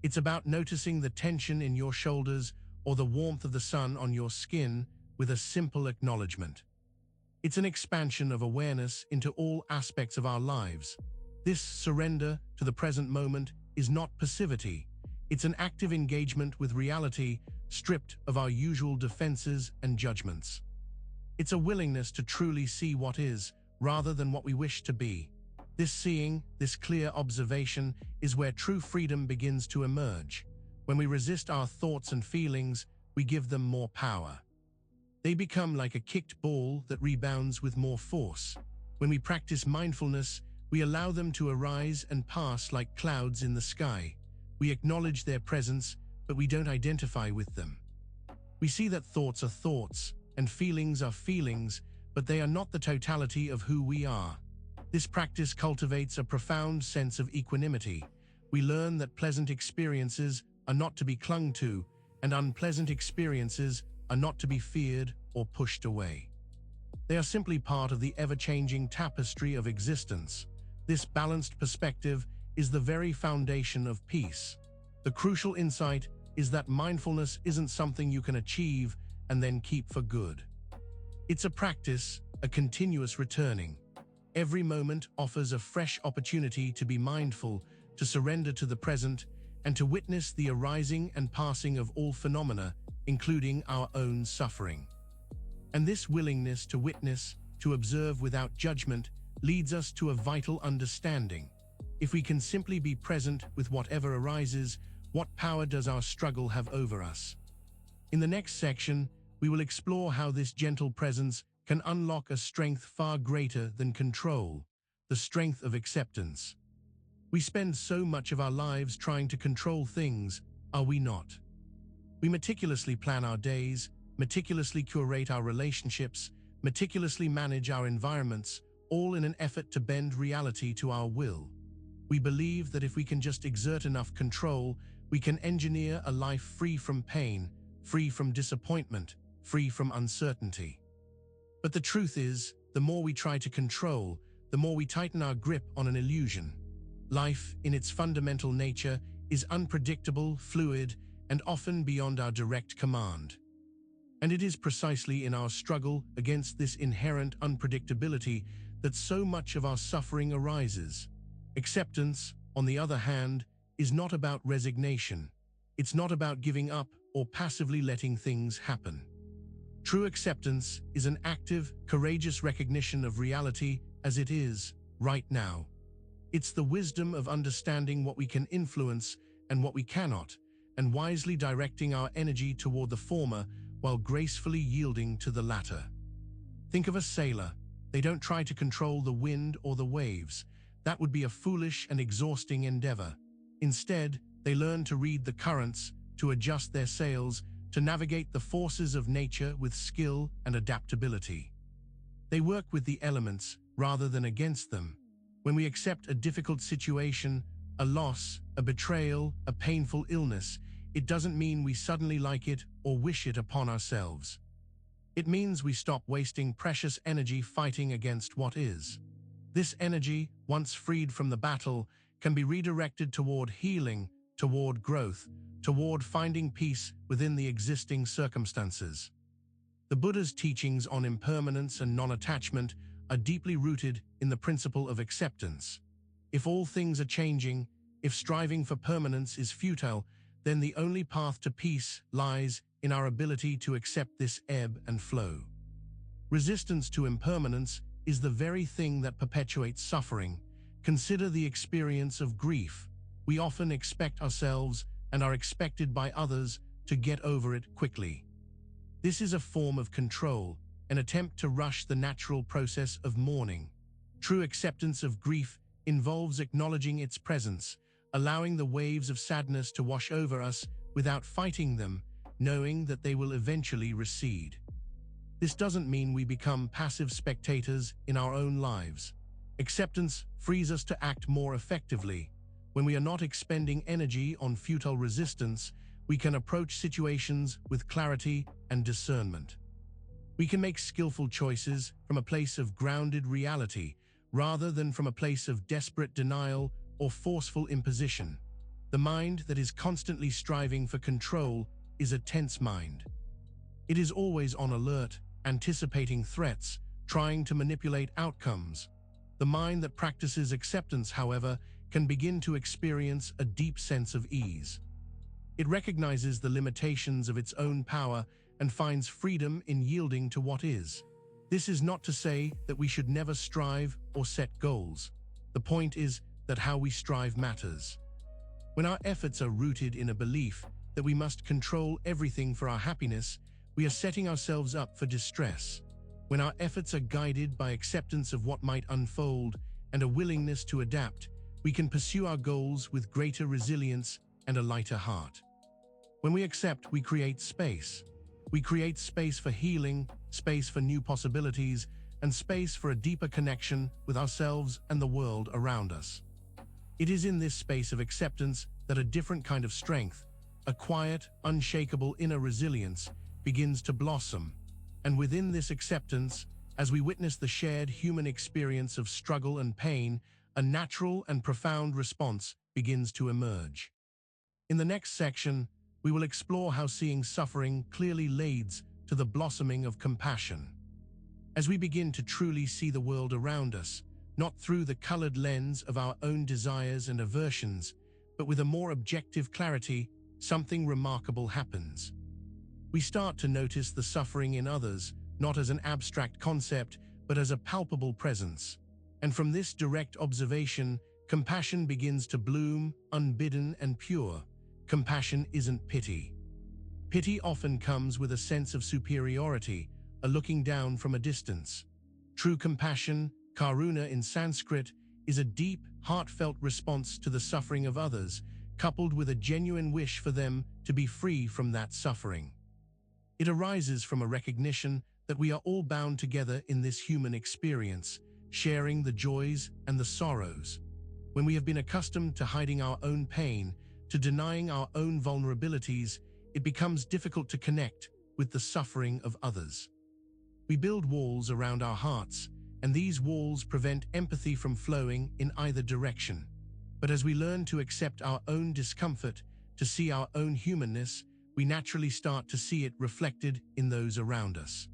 It's about noticing the tension in your shoulders or the warmth of the sun on your skin with a simple acknowledgement. It's an expansion of awareness into all aspects of our lives. This surrender to the present moment is not passivity. It's an active engagement with reality, stripped of our usual defenses and judgments. It's a willingness to truly see what is, rather than what we wish to be. This seeing, this clear observation, is where true freedom begins to emerge. When we resist our thoughts and feelings, we give them more power. They become like a kicked ball that rebounds with more force. When we practice mindfulness, we allow them to arise and pass like clouds in the sky. We acknowledge their presence, but we don't identify with them. We see that thoughts are thoughts, and feelings are feelings, but they are not the totality of who we are. This practice cultivates a profound sense of equanimity. We learn that pleasant experiences are not to be clung to, and unpleasant experiences are not to be feared or pushed away. They are simply part of the ever-changing tapestry of existence. This balanced perspective is the very foundation of peace. The crucial insight is that mindfulness isn't something you can achieve and then keep for good. It's a practice, a continuous returning. Every moment offers a fresh opportunity to be mindful, to surrender to the present, and to witness the arising and passing of all phenomena, including our own suffering. And this willingness to witness, to observe without judgment, leads us to a vital understanding. If we can simply be present with whatever arises, what power does our struggle have over us? In the next section, we will explore how this gentle presence can unlock a strength far greater than control, the strength of acceptance. We spend so much of our lives trying to control things, are we not? We meticulously plan our days, meticulously curate our relationships, meticulously manage our environments, all in an effort to bend reality to our will. We believe that if we can just exert enough control, we can engineer a life free from pain, free from disappointment, free from uncertainty. But the truth is, the more we try to control, the more we tighten our grip on an illusion. Life, in its fundamental nature, is unpredictable, fluid, and often beyond our direct command. And it is precisely in our struggle against this inherent unpredictability that so much of our suffering arises. Acceptance, on the other hand, is not about resignation. It's not about giving up or passively letting things happen. True acceptance is an active, courageous recognition of reality as it is, right now. It's the wisdom of understanding what we can influence and what we cannot, and wisely directing our energy toward the former while gracefully yielding to the latter. Think of a sailor. They don't try to control the wind or the waves. That would be a foolish and exhausting endeavor. Instead, they learn to read the currents, to adjust their sails, to navigate the forces of nature with skill and adaptability. They work with the elements rather than against them. When we accept a difficult situation, a loss, a betrayal, a painful illness, it doesn't mean we suddenly like it or wish it upon ourselves. It means we stop wasting precious energy fighting against what is. This energy, once freed from the battle, can be redirected toward healing, toward growth, toward finding peace within the existing circumstances. The Buddha's teachings on impermanence and non-attachment are deeply rooted in the principle of acceptance. If all things are changing, if striving for permanence is futile, then the only path to peace lies in our ability to accept this ebb and flow. Resistance to impermanence is the very thing that perpetuates suffering. Consider the experience of grief. We often expect ourselves and are expected by others to get over it quickly. This is a form of control, an attempt to rush the natural process of mourning. True acceptance of grief involves acknowledging its presence, allowing the waves of sadness to wash over us without fighting them, knowing that they will eventually recede. This doesn't mean we become passive spectators in our own lives. Acceptance frees us to act more effectively. When we are not expending energy on futile resistance, we can approach situations with clarity and discernment. We can make skillful choices from a place of grounded reality, rather than from a place of desperate denial or forceful imposition. The mind that is constantly striving for control is a tense mind. It is always on alert, anticipating threats, trying to manipulate outcomes. The mind that practices acceptance, however, can begin to experience a deep sense of ease. It recognizes the limitations of its own power and finds freedom in yielding to what is. This is not to say that we should never strive or set goals. The point is that how we strive matters. When our efforts are rooted in a belief that we must control everything for our happiness, we are setting ourselves up for distress. When our efforts are guided by acceptance of what might unfold and a willingness to adapt, we can pursue our goals with greater resilience and a lighter heart. When we accept, we create space. We create space for healing, space for new possibilities, and space for a deeper connection with ourselves and the world around us. It is in this space of acceptance that a different kind of strength, a quiet, unshakable inner resilience, begins to blossom. And within this acceptance, as we witness the shared human experience of struggle and pain, a natural and profound response begins to emerge. In the next section, we will explore how seeing suffering clearly leads to the blossoming of compassion. As we begin to truly see the world around us, not through the colored lens of our own desires and aversions, but with a more objective clarity, something remarkable happens. We start to notice the suffering in others, not as an abstract concept, but as a palpable presence. And from this direct observation, compassion begins to bloom, unbidden and pure. Compassion isn't pity. Pity often comes with a sense of superiority, a looking down from a distance. True compassion, karuna in Sanskrit, is a deep, heartfelt response to the suffering of others, coupled with a genuine wish for them to be free from that suffering. It arises from a recognition that we are all bound together in this human experience, sharing the joys and the sorrows. When we have been accustomed to hiding our own pain, to denying our own vulnerabilities, it becomes difficult to connect with the suffering of others. We build walls around our hearts, and these walls prevent empathy from flowing in either direction. But as we learn to accept our own discomfort, to see our own humanness, we naturally start to see it reflected in those around us.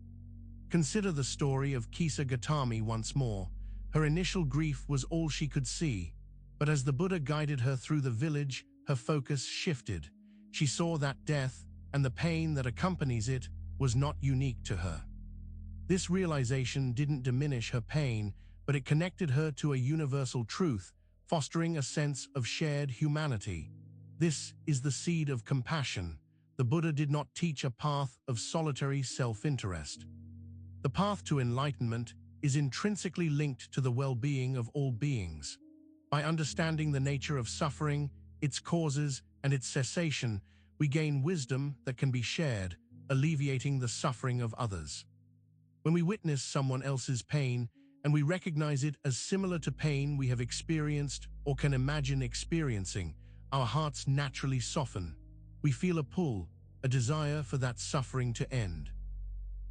Consider the story of Kisa Gautami once more. Her initial grief was all she could see, but as the Buddha guided her through the village, her focus shifted. She saw that death, and the pain that accompanies it, was not unique to her. This realization didn't diminish her pain, but it connected her to a universal truth, fostering a sense of shared humanity. This is the seed of compassion. The Buddha did not teach a path of solitary self-interest. The path to enlightenment is intrinsically linked to the well-being of all beings. By understanding the nature of suffering, its causes, and its cessation, we gain wisdom that can be shared, alleviating the suffering of others. When we witness someone else's pain, and we recognize it as similar to pain we have experienced or can imagine experiencing, our hearts naturally soften. We feel a pull, a desire for that suffering to end.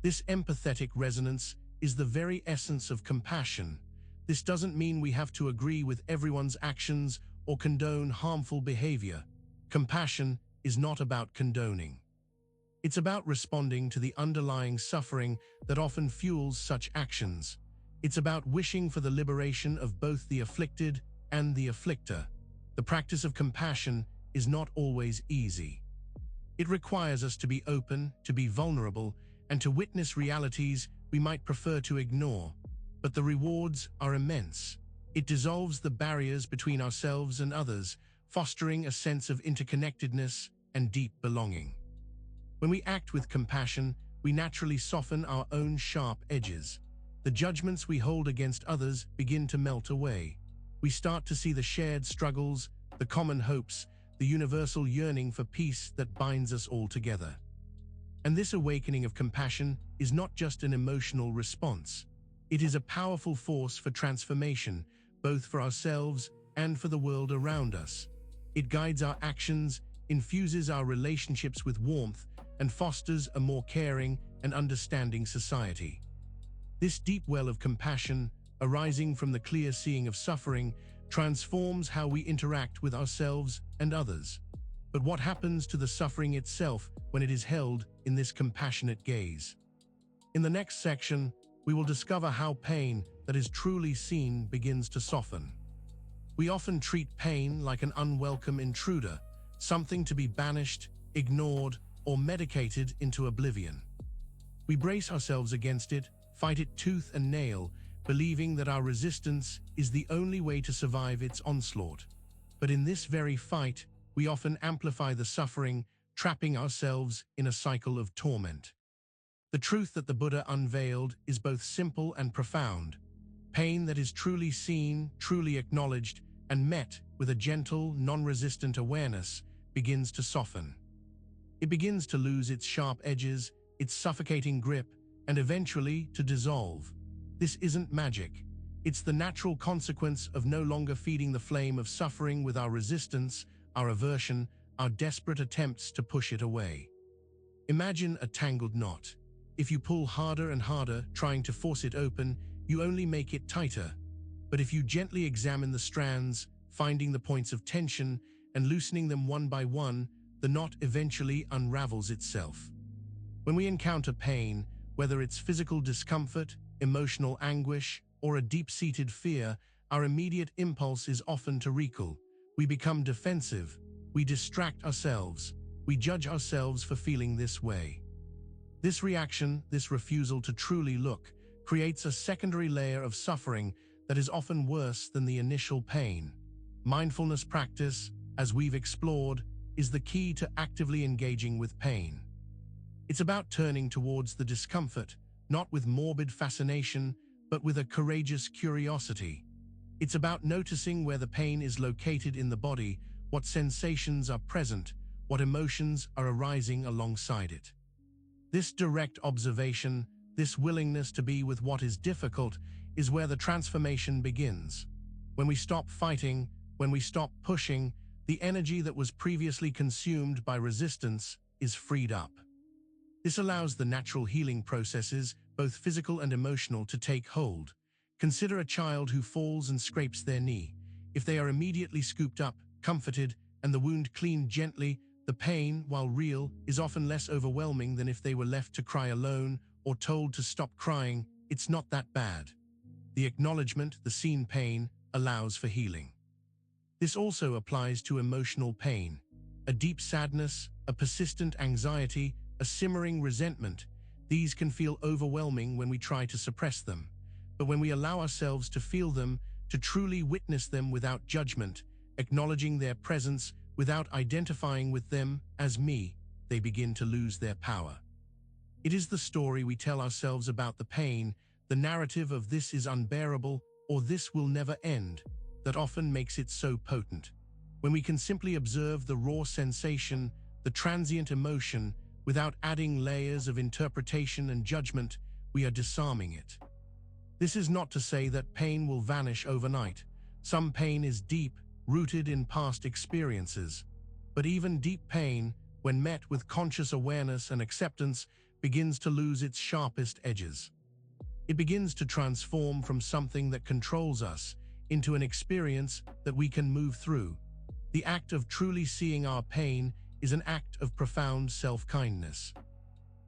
This empathetic resonance is the very essence of compassion. This doesn't mean we have to agree with everyone's actions or condone harmful behavior. Compassion is not about condoning. It's about responding to the underlying suffering that often fuels such actions. It's about wishing for the liberation of both the afflicted and the afflictor. The practice of compassion is not always easy. It requires us to be open, to be vulnerable, and to witness realities we might prefer to ignore. But the rewards are immense. It dissolves the barriers between ourselves and others, fostering a sense of interconnectedness and deep belonging. When we act with compassion, we naturally soften our own sharp edges. The judgments we hold against others begin to melt away. We start to see the shared struggles, the common hopes, the universal yearning for peace that binds us all together. And this awakening of compassion is not just an emotional response. It is a powerful force for transformation, both for ourselves and for the world around us. It guides our actions, infuses our relationships with warmth, and fosters a more caring and understanding society. This deep well of compassion, arising from the clear seeing of suffering, transforms how we interact with ourselves and others. But what happens to the suffering itself when it is held in this compassionate gaze? In the next section, we will discover how pain that is truly seen begins to soften. We often treat pain like an unwelcome intruder, something to be banished, ignored, or medicated into oblivion. We brace ourselves against it, fight it tooth and nail, believing that our resistance is the only way to survive its onslaught. But in this very fight, we often amplify the suffering, trapping ourselves in a cycle of torment. The truth that the Buddha unveiled is both simple and profound. Pain that is truly seen, truly acknowledged, and met with a gentle, non-resistant awareness begins to soften. It begins to lose its sharp edges, its suffocating grip, and eventually to dissolve. This isn't magic. It's the natural consequence of no longer feeding the flame of suffering with our resistance, our aversion, our desperate attempts to push it away. Imagine a tangled knot. If you pull harder and harder, trying to force it open, you only make it tighter. But if you gently examine the strands, finding the points of tension and loosening them one by one, the knot eventually unravels itself. When we encounter pain, whether it's physical discomfort, emotional anguish, or a deep-seated fear, our immediate impulse is often to recoil. We become defensive. We distract ourselves. We judge ourselves for feeling this way. This reaction, this refusal to truly look, creates a secondary layer of suffering that is often worse than the initial pain. Mindfulness practice, as we've explored, is the key to actively engaging with pain. It's about turning towards the discomfort, not with morbid fascination, but with a courageous curiosity. It's about noticing where the pain is located in the body, what sensations are present, what emotions are arising alongside it. This direct observation, this willingness to be with what is difficult, is where the transformation begins. When we stop fighting, when we stop pushing, the energy that was previously consumed by resistance is freed up. This allows the natural healing processes, both physical and emotional, to take hold. Consider a child who falls and scrapes their knee. If they are immediately scooped up, comforted, and the wound cleaned gently, the pain, while real, is often less overwhelming than if they were left to cry alone or told to stop crying. It's not that bad. The acknowledgement, the seen pain, allows for healing. This also applies to emotional pain. A deep sadness, a persistent anxiety, a simmering resentment. These can feel overwhelming when we try to suppress them. But when we allow ourselves to feel them, to truly witness them without judgment, acknowledging their presence without identifying with them as me, they begin to lose their power. It is the story we tell ourselves about the pain, the narrative of this is unbearable or this will never end, that often makes it so potent. When we can simply observe the raw sensation, the transient emotion, without adding layers of interpretation and judgment, we are disarming it. This is not to say that pain will vanish overnight, Some pain is deep, rooted in past experiences. But even deep pain, when met with conscious awareness and acceptance, begins to lose its sharpest edges. It begins to transform from something that controls us into an experience that we can move through. The act of truly seeing our pain is an act of profound self-kindness.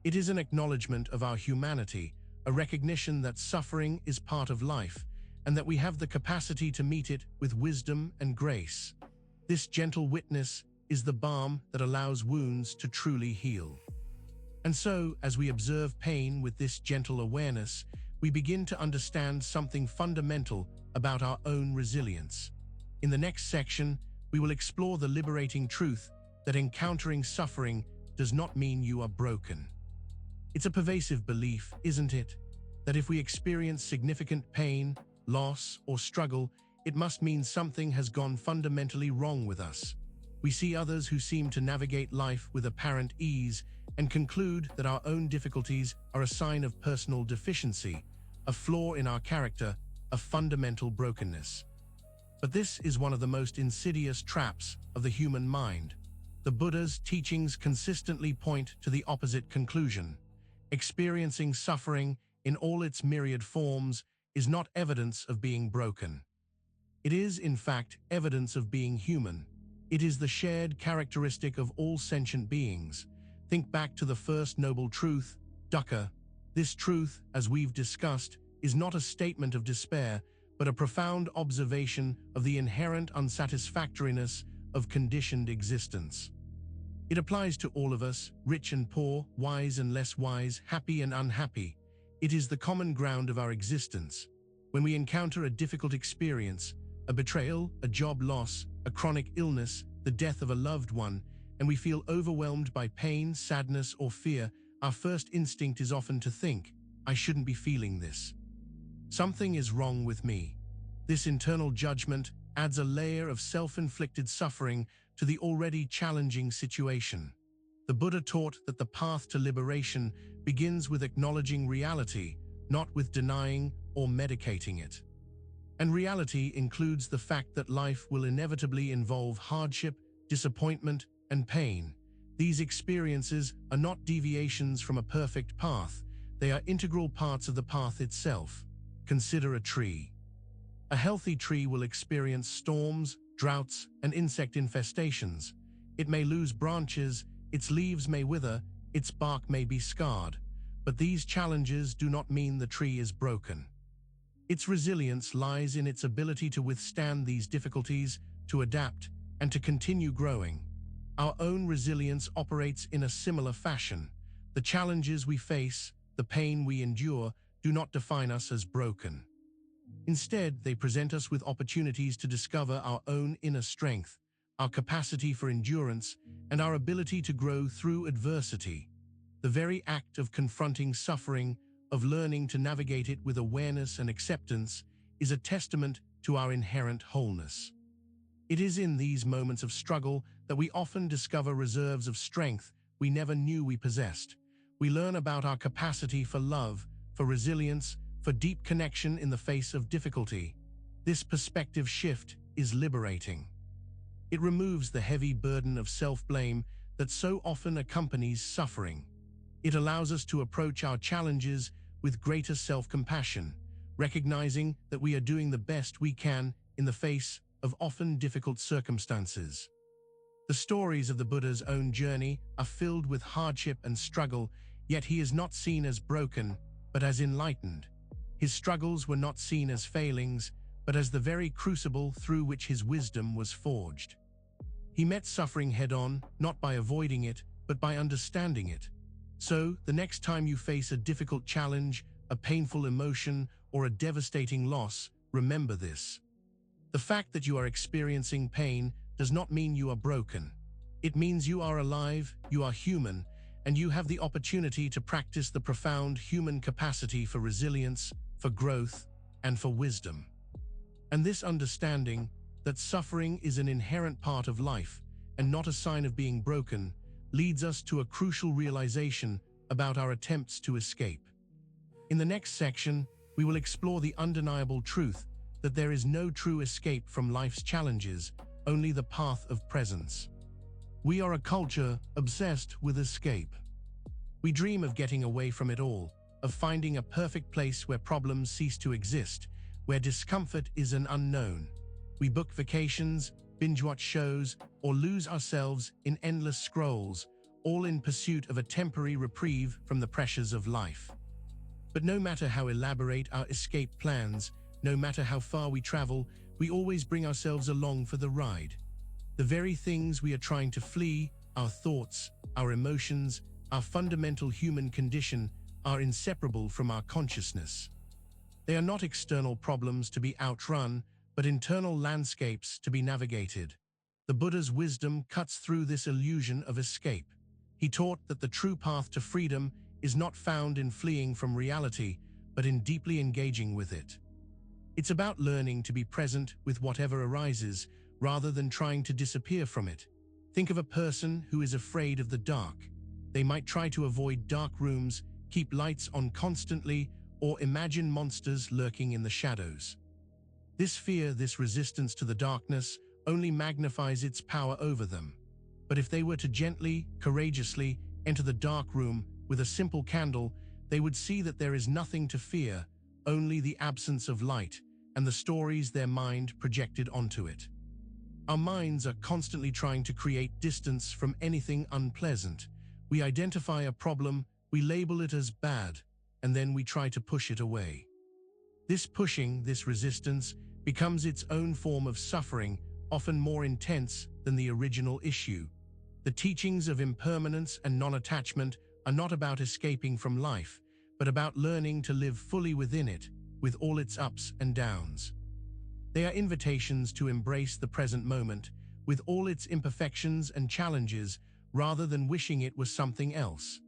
It is an acknowledgement of our humanity, a recognition that suffering is part of life, and that we have the capacity to meet it with wisdom and grace. This gentle witness is the balm that allows wounds to truly heal. And so, as we observe pain with this gentle awareness, we begin to understand something fundamental about our own resilience. In the next section, we will explore the liberating truth that encountering suffering does not mean you are broken. It's a pervasive belief, isn't it? That if we experience significant pain, loss, or struggle, it must mean something has gone fundamentally wrong with us. We see others who seem to navigate life with apparent ease and conclude that our own difficulties are a sign of personal deficiency, a flaw in our character, a fundamental brokenness. But this is one of the most insidious traps of the human mind. The Buddha's teachings consistently point to the opposite conclusion. Experiencing suffering in all its myriad forms is not evidence of being broken. It is, in fact, evidence of being human. It is the shared characteristic of all sentient beings. Think back to the first noble truth, dukkha. This truth, as we've discussed, is not a statement of despair, but a profound observation of the inherent unsatisfactoriness of conditioned existence. It applies to all of us, rich and poor, wise and less wise, happy and unhappy. It is the common ground of our existence. When we encounter a difficult experience, a betrayal, a job loss, a chronic illness, the death of a loved one, and we feel overwhelmed by pain, sadness, or fear, our first instinct is often to think, I shouldn't be feeling this. Something is wrong with me. This internal judgment adds a layer of self-inflicted suffering to the already challenging situation. The Buddha taught that the path to liberation begins with acknowledging reality, not with denying or medicating it. And reality includes the fact that life will inevitably involve hardship, disappointment, and pain. These experiences are not deviations from a perfect path, they are integral parts of the path itself. Consider a tree. A healthy tree will experience storms, droughts, and insect infestations. It may lose branches, its leaves may wither, its bark may be scarred. But these challenges do not mean the tree is broken. Its resilience lies in its ability to withstand these difficulties, to adapt, and to continue growing. Our own resilience operates in a similar fashion. The challenges we face, the pain we endure, do not define us as broken. Instead, they present us with opportunities to discover our own inner strength, our capacity for endurance, and our ability to grow through adversity. The very act of confronting suffering, of learning to navigate it with awareness and acceptance, is a testament to our inherent wholeness. It is in these moments of struggle that we often discover reserves of strength we never knew we possessed. We learn about our capacity for love, for resilience, for deep connection in the face of difficulty. This perspective shift is liberating. It removes the heavy burden of self-blame that so often accompanies suffering. It allows us to approach our challenges with greater self-compassion, recognizing that we are doing the best we can in the face of often difficult circumstances. The stories of the Buddha's own journey are filled with hardship and struggle, yet he is not seen as broken, but as enlightened. His struggles were not seen as failings, but as the very crucible through which his wisdom was forged. He met suffering head-on, not by avoiding it, but by understanding it. So, the next time you face a difficult challenge, a painful emotion, or a devastating loss, remember this. The fact that you are experiencing pain does not mean you are broken. It means you are alive, you are human, and you have the opportunity to practice the profound human capacity for resilience, for growth, and for wisdom. And this understanding, that suffering is an inherent part of life, and not a sign of being broken, leads us to a crucial realization about our attempts to escape. In the next section, we will explore the undeniable truth that there is no true escape from life's challenges, only the path of presence. We are a culture obsessed with escape. We dream of getting away from it all, of finding a perfect place where problems cease to exist, where discomfort is an unknown. We book vacations, binge-watch shows, or lose ourselves in endless scrolls, all in pursuit of a temporary reprieve from the pressures of life. But no matter how elaborate our escape plans, no matter how far we travel, we always bring ourselves along for the ride. The very things we are trying to flee, our thoughts, our emotions, our fundamental human condition, are inseparable from our consciousness. They are not external problems to be outrun, but internal landscapes to be navigated. The Buddha's wisdom cuts through this illusion of escape. He taught that the true path to freedom is not found in fleeing from reality, but in deeply engaging with it. It's about learning to be present with whatever arises, rather than trying to disappear from it. Think of a person who is afraid of the dark. They might try to avoid dark rooms, keep lights on constantly, or imagine monsters lurking in the shadows. This fear, this resistance to the darkness, only magnifies its power over them. But if they were to gently, courageously enter the dark room with a simple candle, they would see that there is nothing to fear, only the absence of light and the stories their mind projected onto it. Our minds are constantly trying to create distance from anything unpleasant. We identify a problem, we label it as bad, and then we try to push it away. This pushing, this resistance, becomes its own form of suffering, often more intense than the original issue. The teachings of impermanence and non-attachment are not about escaping from life, but about learning to live fully within it, with all its ups and downs. They are invitations to embrace the present moment, with all its imperfections and challenges, rather than wishing it was something else.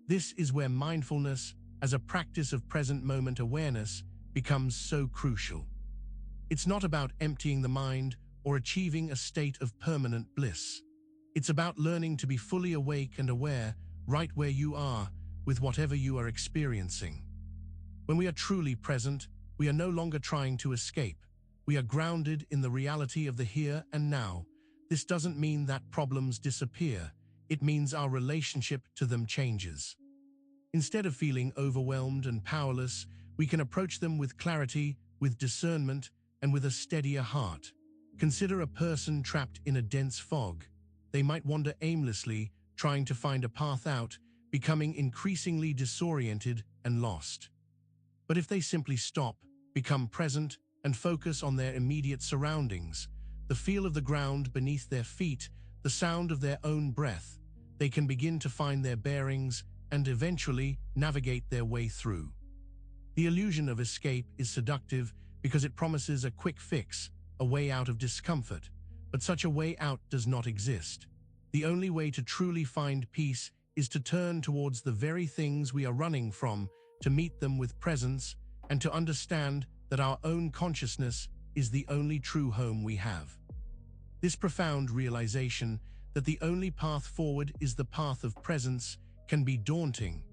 This is where mindfulness, as a practice of present moment awareness, becomes so crucial. It's not about emptying the mind or achieving a state of permanent bliss. It's about learning to be fully awake and aware, right where you are, with whatever you are experiencing. When we are truly present, we are no longer trying to escape. We are grounded in the reality of the here and now. This doesn't mean that problems disappear. It means our relationship to them changes. Instead of feeling overwhelmed and powerless, we can approach them with clarity, with discernment, and with a steadier heart. Consider a person trapped in a dense fog. They might wander aimlessly, trying to find a path out, becoming increasingly disoriented and lost. But if they simply stop, become present, and focus on their immediate surroundings, the feel of the ground beneath their feet, the sound of their own breath, they can begin to find their bearings and eventually navigate their way through. The illusion of escape is seductive because it promises a quick fix, a way out of discomfort, but such a way out does not exist. The only way to truly find peace is to turn towards the very things we are running from, to meet them with presence, and to understand that our own consciousness is the only true home we have. This profound realization that the only path forward is the path of presence can be daunting,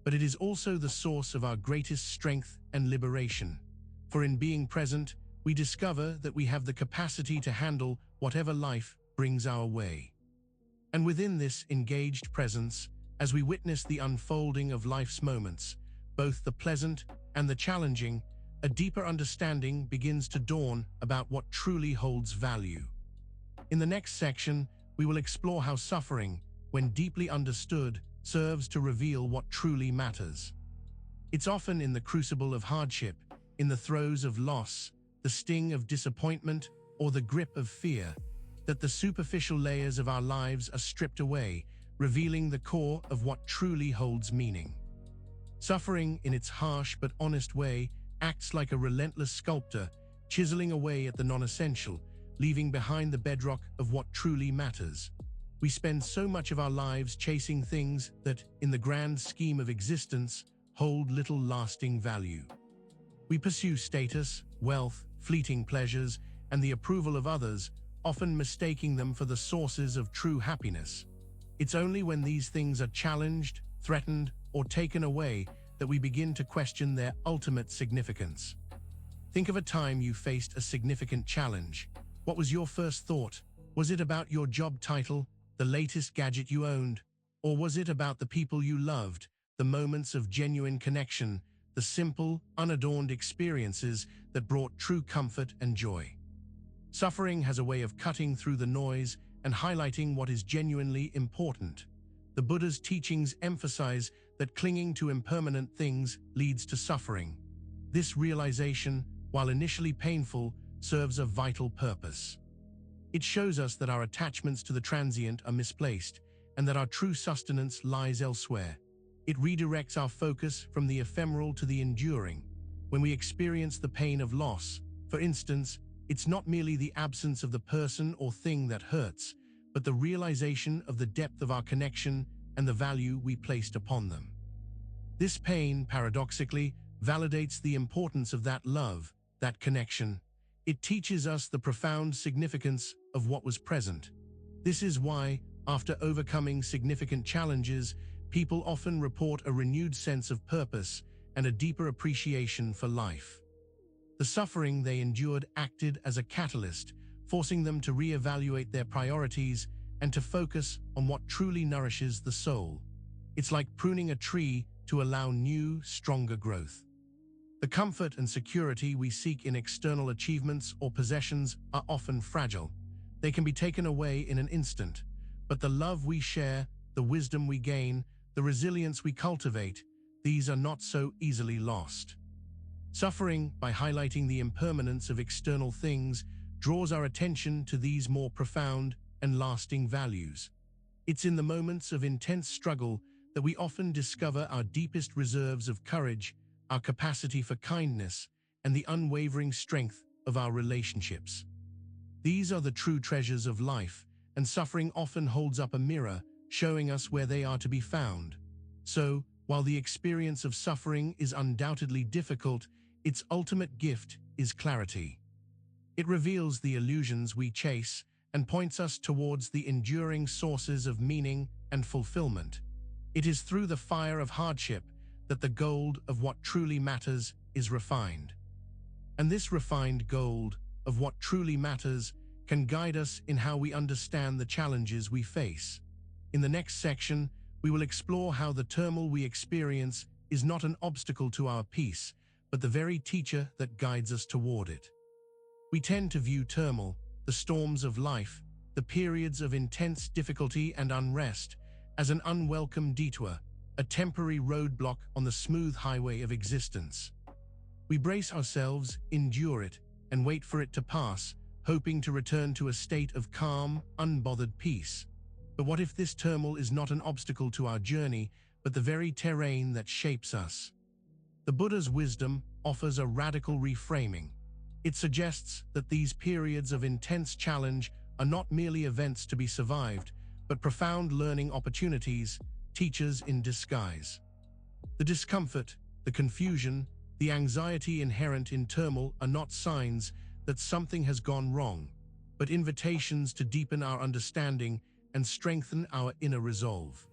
but it is also the source of our greatest strength and liberation. For in being present, we discover that we have the capacity to handle whatever life brings our way. And within this engaged presence, as we witness the unfolding of life's moments, both the pleasant and the challenging, a deeper understanding begins to dawn about what truly holds value. In the next section, we will explore how suffering, when deeply understood, serves to reveal what truly matters. It's often in the crucible of hardship, in the throes of loss, the sting of disappointment, or the grip of fear, that the superficial layers of our lives are stripped away, revealing the core of what truly holds meaning. Suffering, in its harsh but honest way, acts like a relentless sculptor, chiseling away at the non-essential, leaving behind the bedrock of what truly matters. We spend so much of our lives chasing things that, in the grand scheme of existence, hold little lasting value. We pursue status, wealth, fleeting pleasures, and the approval of others, often mistaking them for the sources of true happiness. It's only when these things are challenged, threatened, or taken away that we begin to question their ultimate significance. Think of a time you faced a significant challenge. What was your first thought? Was it about your job title, the latest gadget you owned? Or was it about the people you loved, the moments of genuine connection, the simple, unadorned experiences that brought true comfort and joy? Suffering has a way of cutting through the noise and highlighting what is genuinely important. The Buddha's teachings emphasize that clinging to impermanent things leads to suffering. This realization, while initially painful, serves a vital purpose. It shows us that our attachments to the transient are misplaced and that our true sustenance lies elsewhere. It redirects our focus from the ephemeral to the enduring. When we experience the pain of loss, for instance, it's not merely the absence of the person or thing that hurts, but the realization of the depth of our connection and the value we placed upon them. This pain, paradoxically, validates the importance of that love, that connection. It teaches us the profound significance of what was present. This is why, after overcoming significant challenges, people often report a renewed sense of purpose and a deeper appreciation for life. The suffering they endured acted as a catalyst, forcing them to reevaluate their priorities and to focus on what truly nourishes the soul. It's like pruning a tree to allow new, stronger growth. The comfort and security we seek in external achievements or possessions are often fragile. They can be taken away in an instant, but the love we share, the wisdom we gain, the resilience we cultivate, these are not so easily lost. Suffering, by highlighting the impermanence of external things, draws our attention to these more profound and lasting values. It's in the moments of intense struggle that we often discover our deepest reserves of courage, our capacity for kindness, and the unwavering strength of our relationships. These are the true treasures of life, and suffering often holds up a mirror, showing us where they are to be found. So, while the experience of suffering is undoubtedly difficult, its ultimate gift is clarity. It reveals the illusions we chase and points us towards the enduring sources of meaning and fulfillment. It is through the fire of hardship that the gold of what truly matters is refined. And this refined gold of what truly matters can guide us in how we understand the challenges we face. In the next section, we will explore how the turmoil we experience is not an obstacle to our peace, but the very teacher that guides us toward it. We tend to view turmoil, the storms of life, the periods of intense difficulty and unrest, as an unwelcome detour, a temporary roadblock on the smooth highway of existence. We brace ourselves, endure it, and wait for it to pass, hoping to return to a state of calm, unbothered peace. But what if this turmoil is not an obstacle to our journey, but the very terrain that shapes us? The Buddha's wisdom offers a radical reframing. It suggests that these periods of intense challenge are not merely events to be survived, but profound learning opportunities, teachers in disguise. The discomfort, the confusion, the anxiety inherent in turmoil are not signs that something has gone wrong, but invitations to deepen our understanding and strengthen our inner resolve.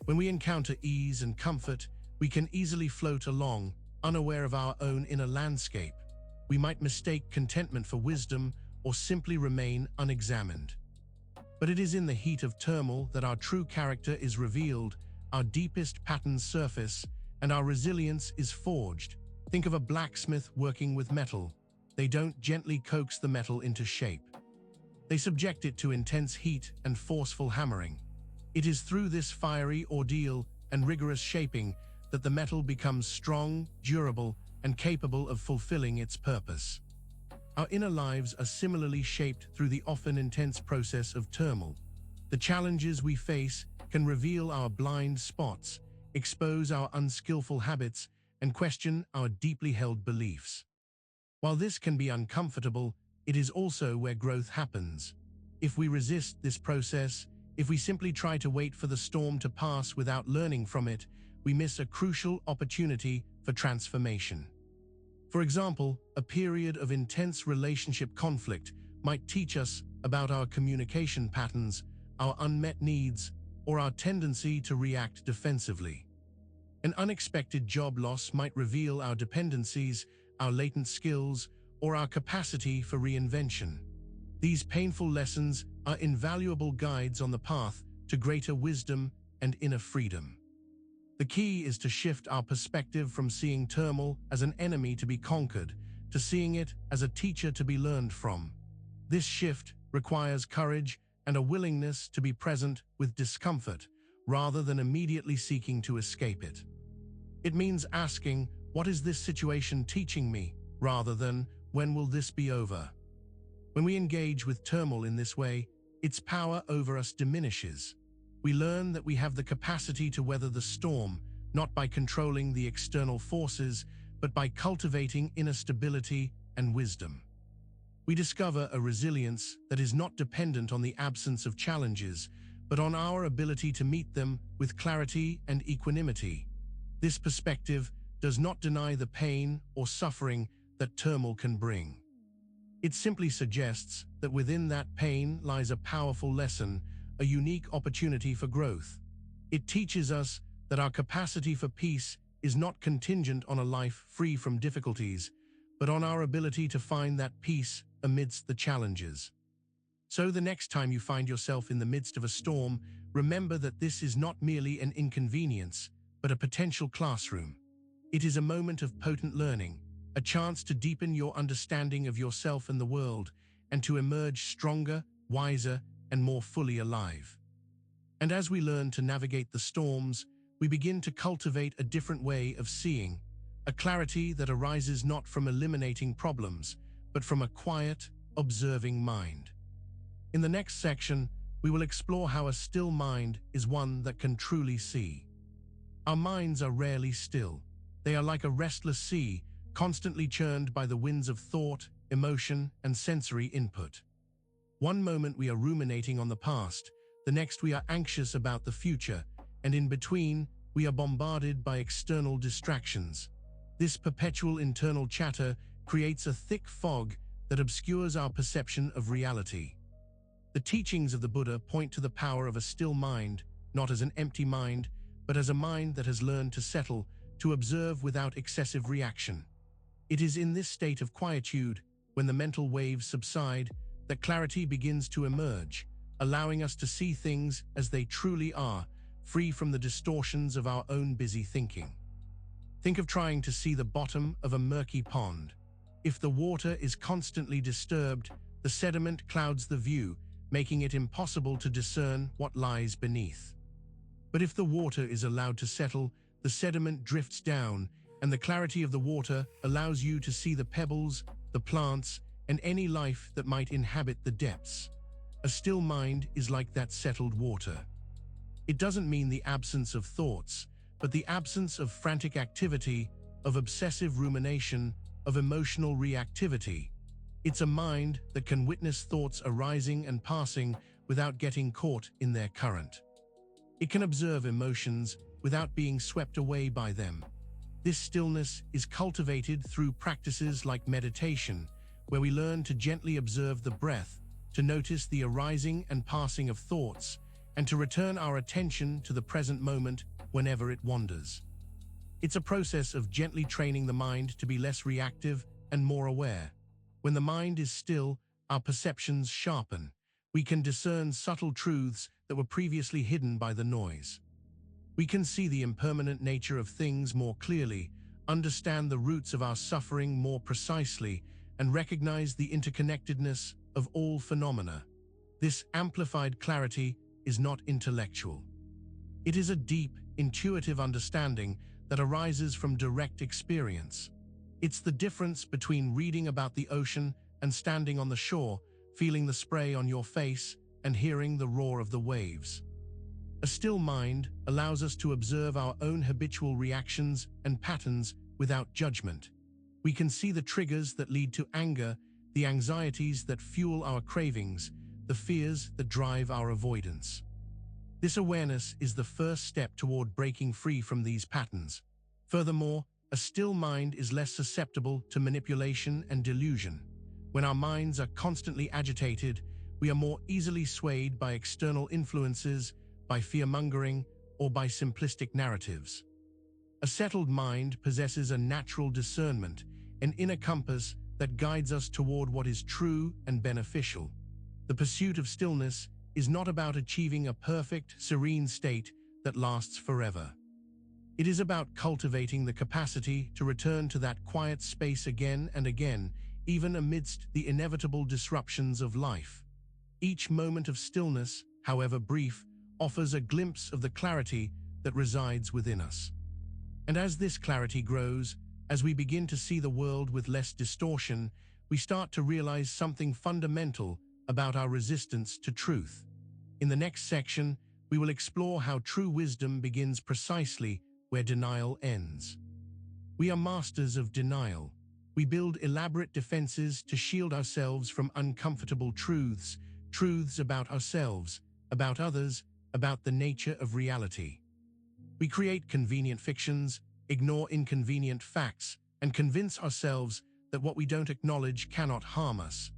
When we encounter ease and comfort, we can easily float along, unaware of our own inner landscape. We might mistake contentment for wisdom or simply remain unexamined. But it is in the heat of turmoil that our true character is revealed, our deepest patterns surface, and our resilience is forged. Think of a blacksmith working with metal. They don't gently coax the metal into shape. They subject it to intense heat and forceful hammering. It is through this fiery ordeal and rigorous shaping that the metal becomes strong, durable, and capable of fulfilling its purpose. Our inner lives are similarly shaped through the often intense process of turmoil. The challenges we face can reveal our blind spots, expose our unskillful habits, and question our deeply held beliefs. While this can be uncomfortable, it is also where growth happens. If we resist this process, if we simply try to wait for the storm to pass without learning from it, we miss a crucial opportunity for transformation. For example, a period of intense relationship conflict might teach us about our communication patterns, our unmet needs, or our tendency to react defensively. An unexpected job loss might reveal our dependencies, our latent skills, or our capacity for reinvention. These painful lessons are invaluable guides on the path to greater wisdom and inner freedom. The key is to shift our perspective from seeing turmoil as an enemy to be conquered to seeing it as a teacher to be learned from. This shift requires courage and a willingness to be present with discomfort rather than immediately seeking to escape it. It means asking, "What is this situation teaching me?" rather than, "When will this be over?" When we engage with turmoil in this way, its power over us diminishes. We learn that we have the capacity to weather the storm, not by controlling the external forces, but by cultivating inner stability and wisdom. We discover a resilience that is not dependent on the absence of challenges, but on our ability to meet them with clarity and equanimity. This perspective does not deny the pain or suffering that turmoil can bring. It simply suggests that within that pain lies a powerful lesson, a unique opportunity for growth. It teaches us that our capacity for peace is not contingent on a life free from difficulties, but on our ability to find that peace amidst the challenges. So the next time you find yourself in the midst of a storm, remember that this is not merely an inconvenience, but a potential classroom. It is a moment of potent learning, a chance to deepen your understanding of yourself and the world, and to emerge stronger, wiser, and more fully alive. And as we learn to navigate the storms, we begin to cultivate a different way of seeing, a clarity that arises not from eliminating problems, but from a quiet, observing mind. In the next section, we will explore how a still mind is one that can truly see. Our minds are rarely still. They are like a restless sea, constantly churned by the winds of thought, emotion, and sensory input. One moment we are ruminating on the past, the next we are anxious about the future, and in between, we are bombarded by external distractions. This perpetual internal chatter creates a thick fog that obscures our perception of reality. The teachings of the Buddha point to the power of a still mind, not as an empty mind, but as a mind that has learned to settle, to observe without excessive reaction. It is in this state of quietude, when the mental waves subside, that clarity begins to emerge, allowing us to see things as they truly are, free from the distortions of our own busy thinking. Think of trying to see the bottom of a murky pond. If the water is constantly disturbed, the sediment clouds the view, making it impossible to discern what lies beneath. But if the water is allowed to settle, the sediment drifts down, and the clarity of the water allows you to see the pebbles, the plants, and any life that might inhabit the depths. A still mind is like that settled water. It doesn't mean the absence of thoughts, but the absence of frantic activity, of obsessive rumination, of emotional reactivity. It's a mind that can witness thoughts arising and passing without getting caught in their current. It can observe emotions without being swept away by them. This stillness is cultivated through practices like meditation, where we learn to gently observe the breath, to notice the arising and passing of thoughts, and to return our attention to the present moment whenever it wanders. It's a process of gently training the mind to be less reactive and more aware. When the mind is still, our perceptions sharpen. We can discern subtle truths that were previously hidden by the noise. We can see the impermanent nature of things more clearly, understand the roots of our suffering more precisely, and recognize the interconnectedness of all phenomena. This amplified clarity is not intellectual. It is a deep, intuitive understanding that arises from direct experience. It's the difference between reading about the ocean and standing on the shore, feeling the spray on your face, and hearing the roar of the waves. A still mind allows us to observe our own habitual reactions and patterns without judgment. We can see the triggers that lead to anger, the anxieties that fuel our cravings, the fears that drive our avoidance. This awareness is the first step toward breaking free from these patterns. Furthermore, a still mind is less susceptible to manipulation and delusion. When our minds are constantly agitated, we are more easily swayed by external influences, by fear-mongering, or by simplistic narratives. A settled mind possesses a natural discernment, an inner compass that guides us toward what is true and beneficial. The pursuit of stillness is not about achieving a perfect, serene state that lasts forever. It is about cultivating the capacity to return to that quiet space again and again, even amidst the inevitable disruptions of life. Each moment of stillness, however brief, offers a glimpse of the clarity that resides within us. And as this clarity grows, as we begin to see the world with less distortion, we start to realize something fundamental about our resistance to truth. In the next section, we will explore how true wisdom begins precisely where denial ends. We are masters of denial. We build elaborate defenses to shield ourselves from uncomfortable truths, truths about ourselves, about others, about the nature of reality. We create convenient fictions, ignore inconvenient facts, and convince ourselves that what we don't acknowledge cannot harm us.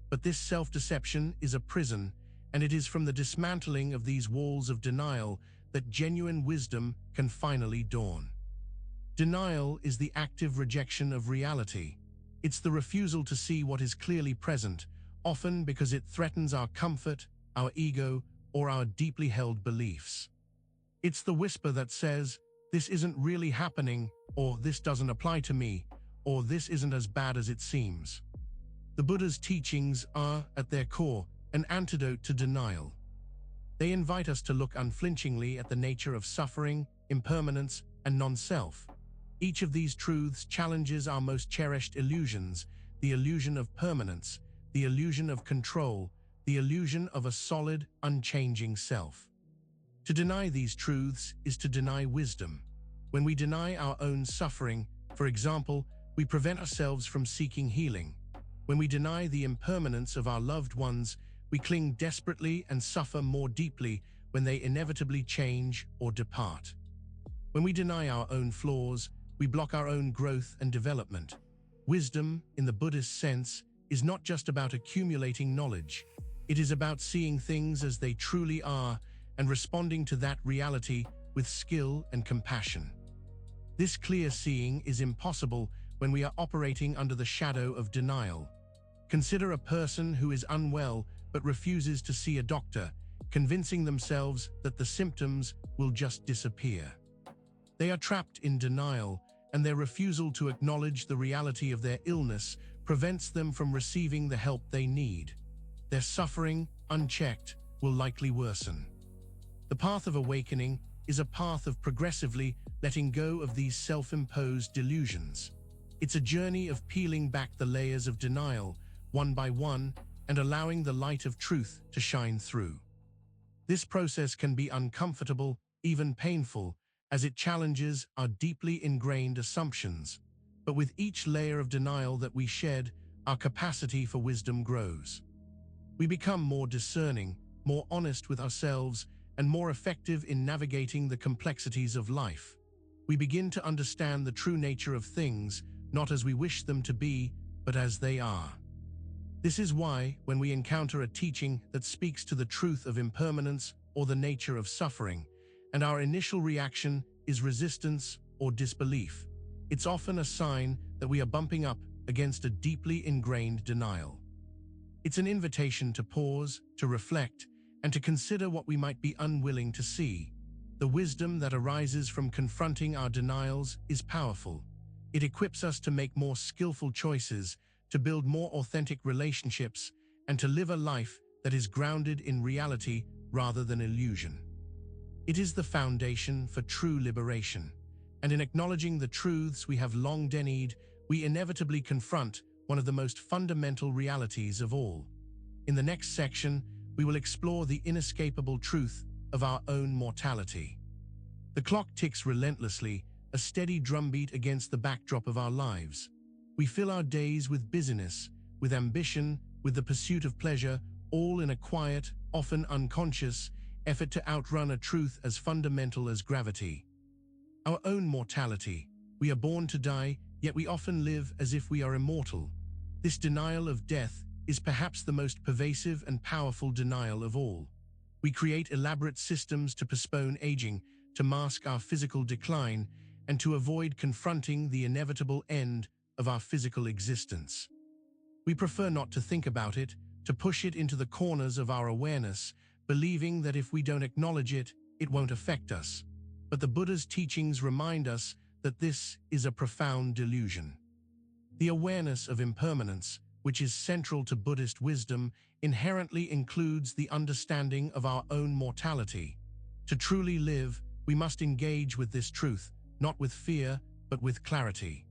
But this self-deception is a prison, and it is from the dismantling of these walls of denial that genuine wisdom can finally dawn. Denial is the active rejection of reality. It's the refusal to see what is clearly present, often because it threatens our comfort, our ego, or our deeply held beliefs. It's the whisper that says, "This isn't really happening," or "This doesn't apply to me," or "This isn't as bad as it seems." The Buddha's teachings are, at their core, an antidote to denial. They invite us to look unflinchingly at the nature of suffering, impermanence, and non-self. Each of these truths challenges our most cherished illusions, the illusion of permanence, the illusion of control, the illusion of a solid, unchanging self. To deny these truths is to deny wisdom. When we deny our own suffering, for example, we prevent ourselves from seeking healing. When we deny the impermanence of our loved ones, we cling desperately and suffer more deeply when they inevitably change or depart. When we deny our own flaws, we block our own growth and development. Wisdom, in the Buddhist sense, is not just about accumulating knowledge. It is about seeing things as they truly are and responding to that reality with skill and compassion. This clear seeing is impossible when we are operating under the shadow of denial. Consider a person who is unwell but refuses to see a doctor, convincing themselves that the symptoms will just disappear. They are trapped in denial, and their refusal to acknowledge the reality of their illness prevents them from receiving the help they need. Their suffering, unchecked, will likely worsen. The path of awakening is a path of progressively letting go of these self-imposed delusions. It's a journey of peeling back the layers of denial, one by one, and allowing the light of truth to shine through. This process can be uncomfortable, even painful, as it challenges our deeply ingrained assumptions. But with each layer of denial that we shed, our capacity for wisdom grows. We become more discerning, more honest with ourselves, and more effective in navigating the complexities of life. We begin to understand the true nature of things, not as we wish them to be, but as they are. This is why, when we encounter a teaching that speaks to the truth of impermanence or the nature of suffering, and our initial reaction is resistance or disbelief, it's often a sign that we are bumping up against a deeply ingrained denial. It's an invitation to pause, to reflect, and to consider what we might be unwilling to see. The wisdom that arises from confronting our denials is powerful. It equips us to make more skillful choices, to build more authentic relationships, and to live a life that is grounded in reality rather than illusion. It is the foundation for true liberation. And in acknowledging the truths we have long denied, we inevitably confront one of the most fundamental realities of all. In the next section, we will explore the inescapable truth of our own mortality. The clock ticks relentlessly, a steady drumbeat against the backdrop of our lives. We fill our days with busyness, with ambition, with the pursuit of pleasure, all in a quiet, often unconscious, effort to outrun a truth as fundamental as gravity. Our own mortality. We are born to die, yet we often live as if we are immortal. This denial of death is perhaps the most pervasive and powerful denial of all. We create elaborate systems to postpone aging, to mask our physical decline, and to avoid confronting the inevitable end of our physical existence. We prefer not to think about it, to push it into the corners of our awareness, believing that if we don't acknowledge it, it won't affect us. But the Buddha's teachings remind us that this is a profound delusion. The awareness of impermanence, which is central to Buddhist wisdom, inherently includes the understanding of our own mortality. To truly live, we must engage with this truth, not with fear, but with clarity.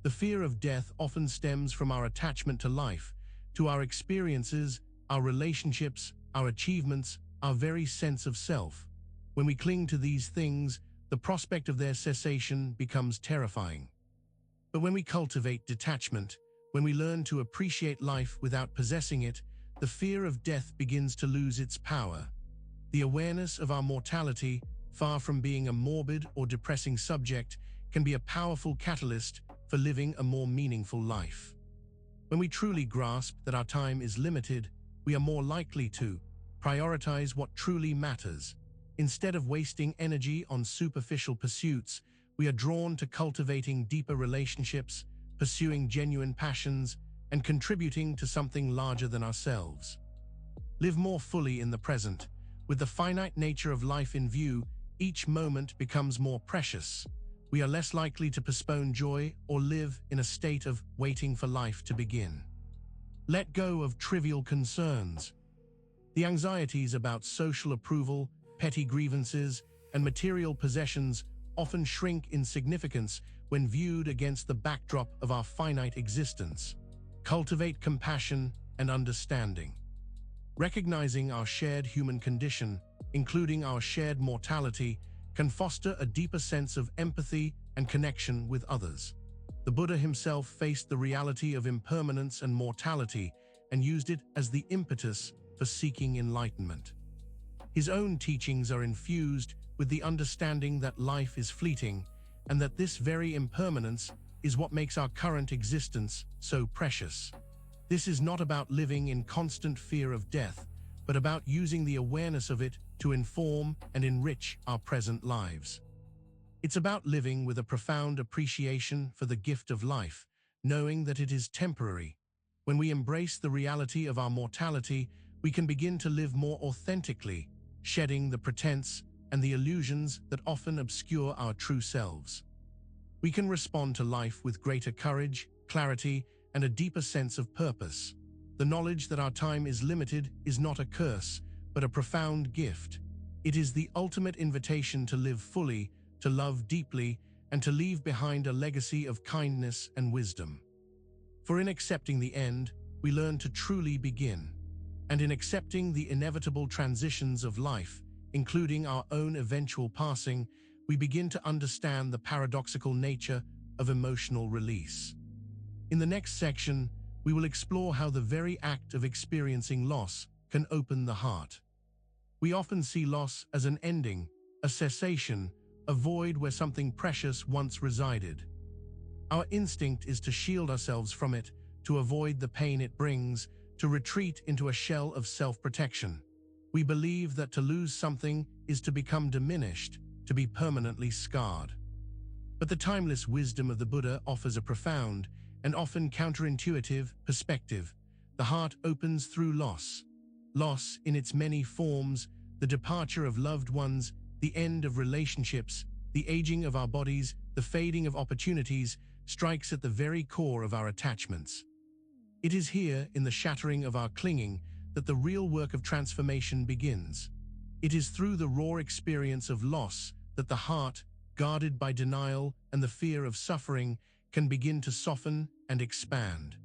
The fear of death often stems from our attachment to life, to our experiences, our relationships, our achievements, our very sense of self. When we cling to these things, the prospect of their cessation becomes terrifying. But when we cultivate detachment, when we learn to appreciate life without possessing it, the fear of death begins to lose its power. The awareness of our mortality, far from being a morbid or depressing subject, can be a powerful catalyst for living a more meaningful life. When we truly grasp that our time is limited, we are more likely to prioritize what truly matters. Instead of wasting energy on superficial pursuits, we are drawn to cultivating deeper relationships, pursuing genuine passions, and contributing to something larger than ourselves. Live more fully in the present. With the finite nature of life in view, each moment becomes more precious. We are less likely to postpone joy or live in a state of waiting for life to begin. Let go of trivial concerns. The anxieties about social approval, petty grievances, and material possessions often shrink in significance when viewed against the backdrop of our finite existence. Cultivate compassion and understanding. Recognizing our shared human condition, including our shared mortality, can foster a deeper sense of empathy and connection with others. The Buddha himself faced the reality of impermanence and mortality and used it as the impetus for seeking enlightenment. His own teachings are infused with the understanding that life is fleeting and that this very impermanence is what makes our current existence so precious. This is not about living in constant fear of death, but about using the awareness of it to inform and enrich our present lives. It's about living with a profound appreciation for the gift of life, knowing that it is temporary. When we embrace the reality of our mortality, we can begin to live more authentically, shedding the pretense and the illusions that often obscure our true selves. We can respond to life with greater courage, clarity, and a deeper sense of purpose. The knowledge that our time is limited is not a curse, but a profound gift. It is the ultimate invitation to live fully, to love deeply, and to leave behind a legacy of kindness and wisdom. For in accepting the end, we learn to truly begin. And in accepting the inevitable transitions of life, including our own eventual passing, we begin to understand the paradoxical nature of emotional release. In the next section, we will explore how the very act of experiencing loss can open the heart. We often see loss as an ending, a cessation, a void where something precious once resided. Our instinct is to shield ourselves from it, to avoid the pain it brings, to retreat into a shell of self-protection. We believe that to lose something is to become diminished, to be permanently scarred. But the timeless wisdom of the Buddha offers a profound and often counterintuitive perspective. The heart opens through loss. Loss in its many forms, the departure of loved ones, the end of relationships, the aging of our bodies, the fading of opportunities, strikes at the very core of our attachments. It is here, in the shattering of our clinging, that the real work of transformation begins. It is through the raw experience of loss that the heart, guarded by denial and the fear of suffering, can begin to soften and expand.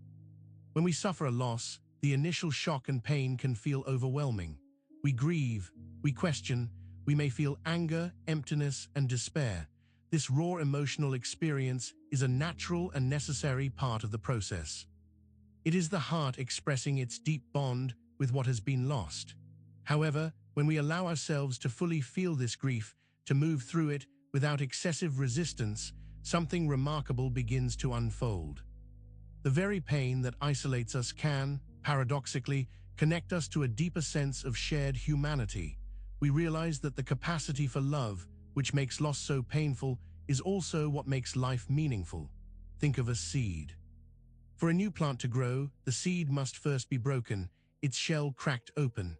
When we suffer a loss, the initial shock and pain can feel overwhelming. We grieve, we question, we may feel anger, emptiness, and despair. This raw emotional experience is a natural and necessary part of the process. It is the heart expressing its deep bond with what has been lost. However, when we allow ourselves to fully feel this grief, to move through it without excessive resistance, something remarkable begins to unfold. The very pain that isolates us can, paradoxically, connect us to a deeper sense of shared humanity. We realize that the capacity for love, which makes loss so painful, is also what makes life meaningful. think of a seed. For a new plant to grow, the seed must first be broken, its shell cracked open.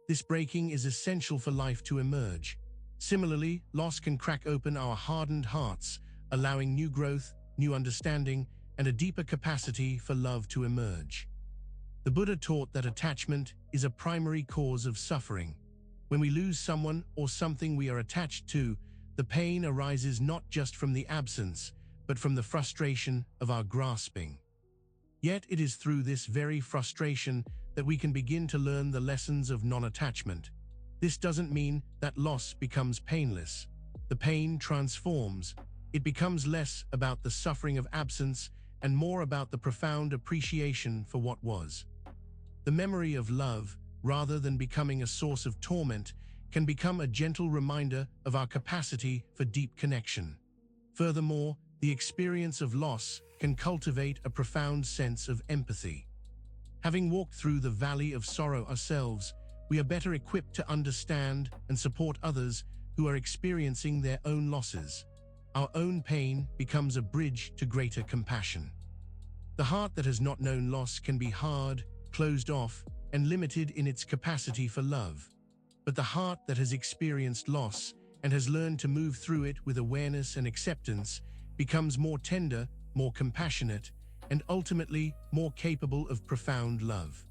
This breaking is essential for life to emerge. Similarly, loss can crack open our hardened hearts, allowing new growth, new understanding, and a deeper capacity for love to emerge. The Buddha taught that attachment is a primary cause of suffering. When we lose someone or something we are attached to, the pain arises not just from the absence, but from the frustration of our grasping. Yet it is through this very frustration that we can begin to learn the lessons of non-attachment. This doesn't mean that loss becomes painless. The pain transforms. It becomes less about the suffering of absence and more about the profound appreciation for what was. The memory of love, rather than becoming a source of torment, can become a gentle reminder of our capacity for deep connection. Furthermore, the experience of loss can cultivate a profound sense of empathy. Having walked through the valley of sorrow ourselves, we are better equipped to understand and support others who are experiencing their own losses. Our own pain becomes a bridge to greater compassion. The heart that has not known loss can be hard, closed off, and limited in its capacity for love. But the heart that has experienced loss and has learned to move through it with awareness and acceptance becomes more tender, more compassionate, and ultimately more capable of profound love.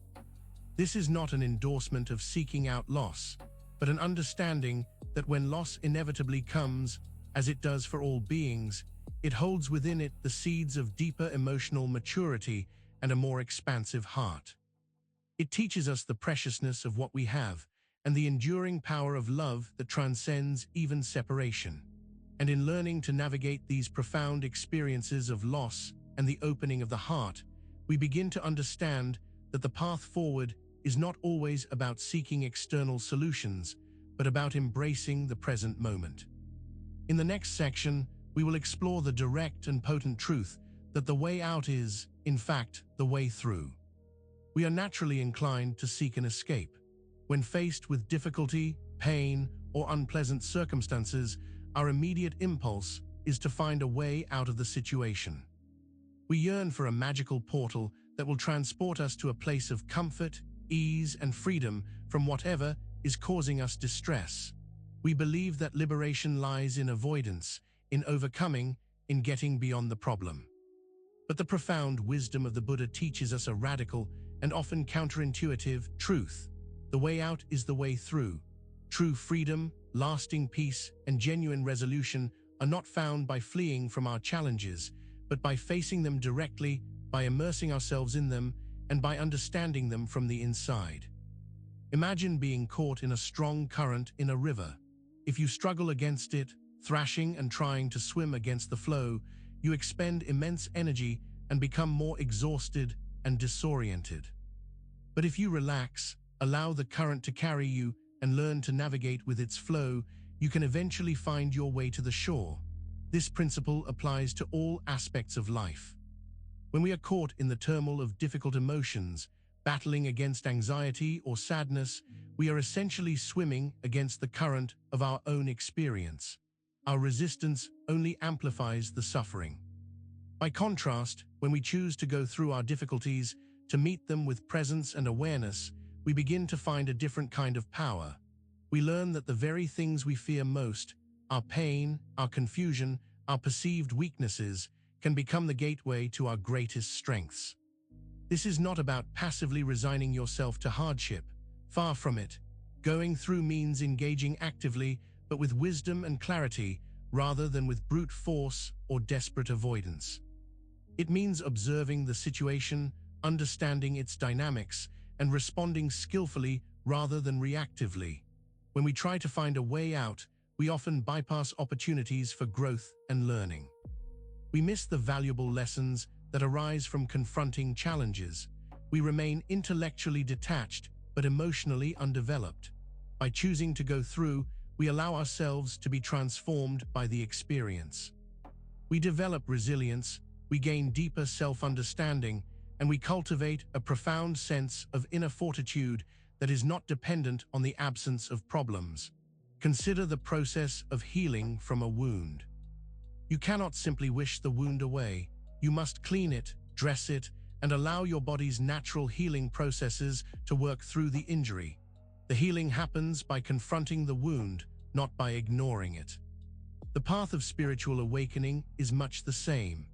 This is not an endorsement of seeking out loss, but an understanding that when loss inevitably comes, as it does for all beings, it holds within it the seeds of deeper emotional maturity and a more expansive heart. It teaches us the preciousness of what we have and the enduring power of love that transcends even separation. And in learning to navigate these profound experiences of loss and the opening of the heart, we begin to understand that the path forward is not always about seeking external solutions, but about embracing the present moment. In the next section, we will explore the direct and potent truth that the way out is, in fact, the way through. We are naturally inclined to seek an escape. When faced with difficulty, pain, or unpleasant circumstances, our immediate impulse is to find a way out of the situation. We yearn for a magical portal that will transport us to a place of comfort, ease, and freedom from whatever is causing us distress. We believe that liberation lies in avoidance, in overcoming, in getting beyond the problem. But the profound wisdom of the Buddha teaches us a radical and often counterintuitive truth. The way out is the way through. True freedom, lasting peace, and genuine resolution are not found by fleeing from our challenges, but by facing them directly, by immersing ourselves in them, and by understanding them from the inside. Imagine being caught in a strong current in a river. If you struggle against it, thrashing and trying to swim against the flow, you expend immense energy and become more exhausted and disoriented. But if you relax, allow the current to carry you, and learn to navigate with its flow, you can eventually find your way to the shore. This principle applies to all aspects of life. When we are caught in the turmoil of difficult emotions, battling against anxiety or sadness, we are essentially swimming against the current of our own experience. Our resistance only amplifies the suffering. By contrast, when we choose to go through our difficulties, to meet them with presence and awareness, we begin to find a different kind of power. We learn that the very things we fear most, our pain, our confusion, our perceived weaknesses, can become the gateway to our greatest strengths. This is not about passively resigning yourself to hardship. Far from it. Going through means engaging actively, but with wisdom and clarity, rather than with brute force or desperate avoidance. It means observing the situation, understanding its dynamics, and responding skillfully rather than reactively. When we try to find a way out, we often bypass opportunities for growth and learning. We miss the valuable lessons that arise from confronting challenges. We remain intellectually detached but emotionally undeveloped. By choosing to go through, we allow ourselves to be transformed by the experience. We develop resilience, we gain deeper self-understanding, and we cultivate a profound sense of inner fortitude that is not dependent on the absence of problems. Consider the process of healing from a wound. You cannot simply wish the wound away. You must clean it, dress it, and allow your body's natural healing processes to work through the injury. The healing happens by confronting the wound, not by ignoring it. The path of spiritual awakening is much the same.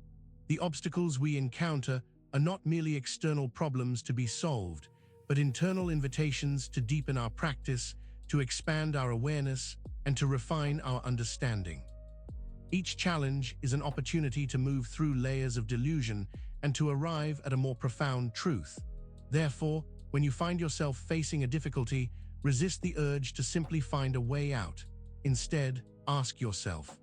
The obstacles we encounter are not merely external problems to be solved, but internal invitations to deepen our practice, to expand our awareness, and to refine our understanding. Each challenge is an opportunity to move through layers of delusion and to arrive at a more profound truth. Therefore, when you find yourself facing a difficulty, resist the urge to simply find a way out. Instead, ask yourself,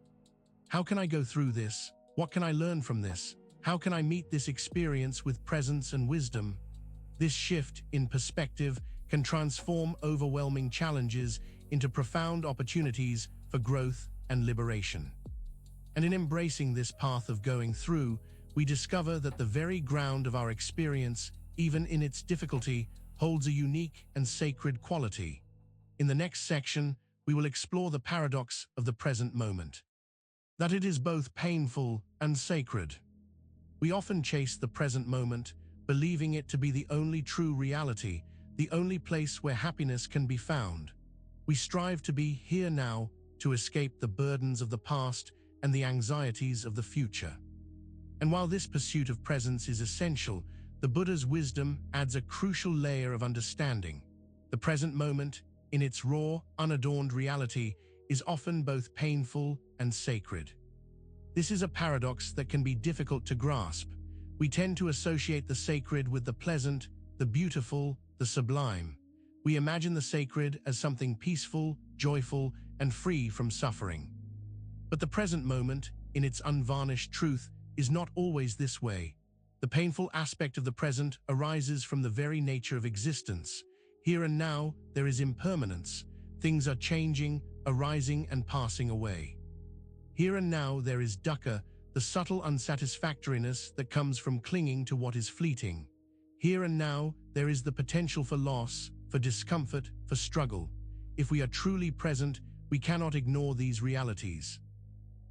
how can I go through this? What can I learn from this? How can I meet this experience with presence and wisdom? This shift in perspective can transform overwhelming challenges into profound opportunities for growth and liberation. And in embracing this path of going through, we discover that the very ground of our experience, even in its difficulty, holds a unique and sacred quality. In the next section, we will explore the paradox of the present moment, that it is both painful and sacred. We often chase the present moment, believing it to be the only true reality, the only place where happiness can be found. We strive to be here now, to escape the burdens of the past and the anxieties of the future. And while this pursuit of presence is essential, the Buddha's wisdom adds a crucial layer of understanding. The present moment, in its raw, unadorned reality, is often both painful and sacred. This is a paradox that can be difficult to grasp. We tend to associate the sacred with the pleasant, the beautiful, the sublime. We imagine the sacred as something peaceful, joyful, and free from suffering. But the present moment, in its unvarnished truth, is not always this way. The painful aspect of the present arises from the very nature of existence. Here and now, there is impermanence. Things are changing, arising, and passing away. Here and now, there is dukkha, the subtle unsatisfactoriness that comes from clinging to what is fleeting. Here and now, there is the potential for loss, for discomfort, for struggle. If we are truly present, we cannot ignore these realities.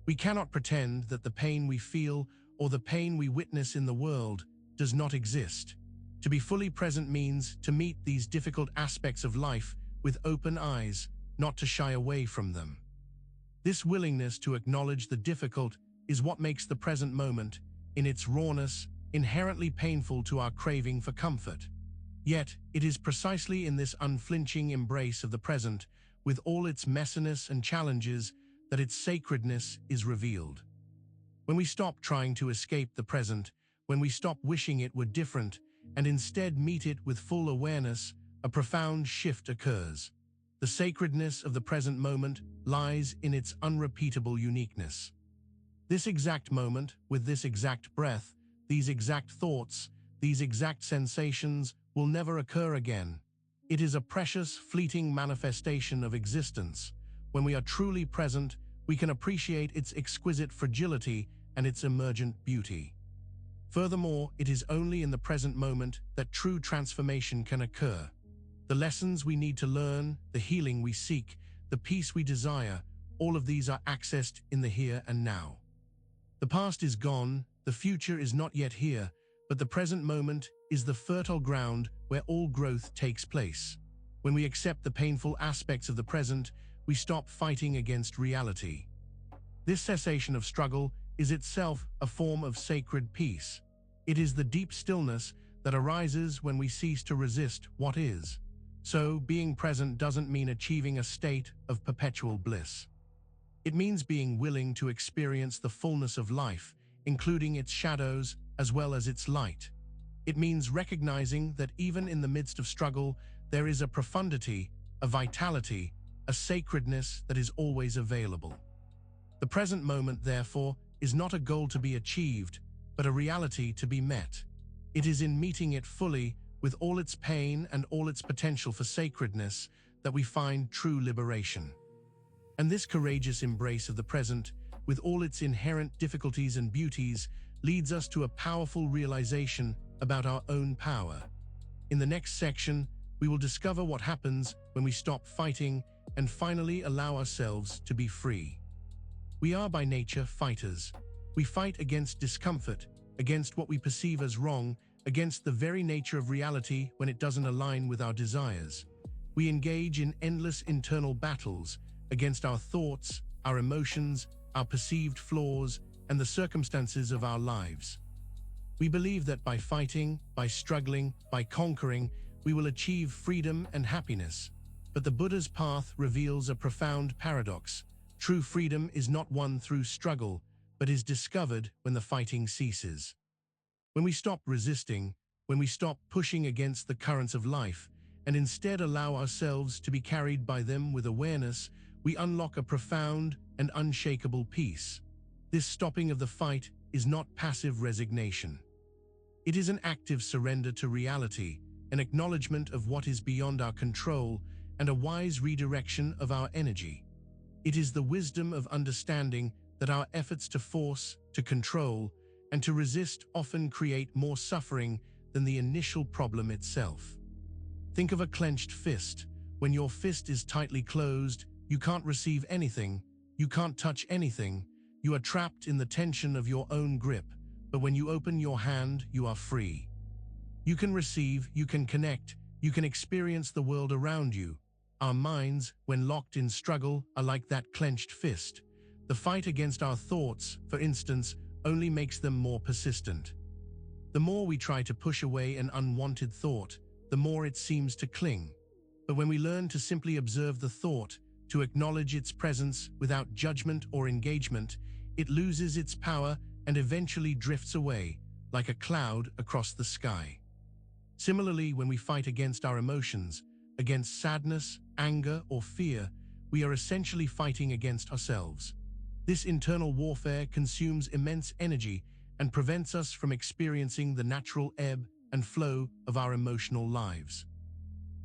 We cannot pretend that the pain we feel or the pain we witness in the world does not exist. To be fully present means to meet these difficult aspects of life with open eyes, not to shy away from them. This willingness to acknowledge the difficult is what makes the present moment, in its rawness, inherently painful to our craving for comfort. Yet, it is precisely in this unflinching embrace of the present, with all its messiness and challenges, that its sacredness is revealed. When we stop trying to escape the present, when we stop wishing it were different, and instead meet it with full awareness, a profound shift occurs. The sacredness of the present moment lies in its unrepeatable uniqueness. This exact moment, with this exact breath, these exact thoughts, these exact sensations, will never occur again. It is a precious, fleeting manifestation of existence. When we are truly present, we can appreciate its exquisite fragility and its emergent beauty. Furthermore, it is only in the present moment that true transformation can occur. The lessons we need to learn, the healing we seek, the peace we desire, all of these are accessed in the here and now. The past is gone, the future is not yet here, but the present moment is the fertile ground where all growth takes place. When we accept the painful aspects of the present, we stop fighting against reality. This cessation of struggle is itself a form of sacred peace. It is the deep stillness that arises when we cease to resist what is. So, being present doesn't mean achieving a state of perpetual bliss. It means being willing to experience the fullness of life, including its shadows as well as its light. It means recognizing that even in the midst of struggle, there is a profundity, a vitality, a sacredness that is always available. The present moment, therefore, is not a goal to be achieved, but a reality to be met. It is in meeting it fully, with all its pain and all its potential for sacredness, that we find true liberation. And this courageous embrace of the present, with all its inherent difficulties and beauties, leads us to a powerful realization about our own power. In the next section, we will discover what happens when we stop fighting and finally allow ourselves to be free. We are by nature fighters. We fight against discomfort, against what we perceive as wrong, against the very nature of reality when it doesn't align with our desires. We engage in endless internal battles against our thoughts, our emotions, our perceived flaws, and the circumstances of our lives. We believe that by fighting, by struggling, by conquering, we will achieve freedom and happiness. But the Buddha's path reveals a profound paradox. True freedom is not won through struggle, but is discovered when the fighting ceases. When we stop resisting, when we stop pushing against the currents of life, and instead allow ourselves to be carried by them with awareness, we unlock a profound and unshakable peace. This stopping of the fight is not passive resignation. It is an active surrender to reality, an acknowledgement of what is beyond our control, and a wise redirection of our energy. It is the wisdom of understanding that our efforts to force, to control, and to resist often create more suffering than the initial problem itself. Think of a clenched fist. When your fist is tightly closed, you can't receive anything, you can't touch anything, you are trapped in the tension of your own grip. But when you open your hand, you are free. You can receive, you can connect, you can experience the world around you. Our minds, when locked in struggle, are like that clenched fist. The fight against our thoughts, for instance, only makes them more persistent. The more we try to push away an unwanted thought, the more it seems to cling. But when we learn to simply observe the thought, to acknowledge its presence without judgment or engagement, it loses its power and eventually drifts away, like a cloud across the sky. Similarly, when we fight against our emotions, against sadness, anger, or fear, we are essentially fighting against ourselves. This internal warfare consumes immense energy and prevents us from experiencing the natural ebb and flow of our emotional lives.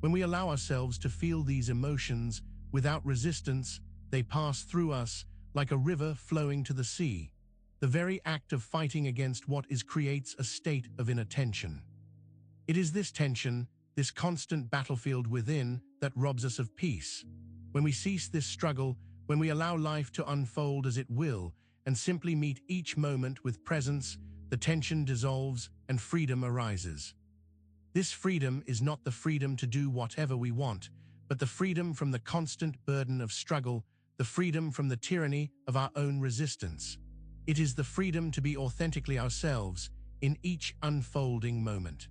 When we allow ourselves to feel these emotions without resistance, they pass through us like a river flowing to the sea. The very act of fighting against what is creates a state of inner tension. It is this tension, this constant battlefield within, that robs us of peace. When we cease this struggle, when we allow life to unfold as it will, and simply meet each moment with presence, the tension dissolves and freedom arises. This freedom is not the freedom to do whatever we want, but the freedom from the constant burden of struggle, the freedom from the tyranny of our own resistance. It is the freedom to be authentically ourselves in each unfolding moment.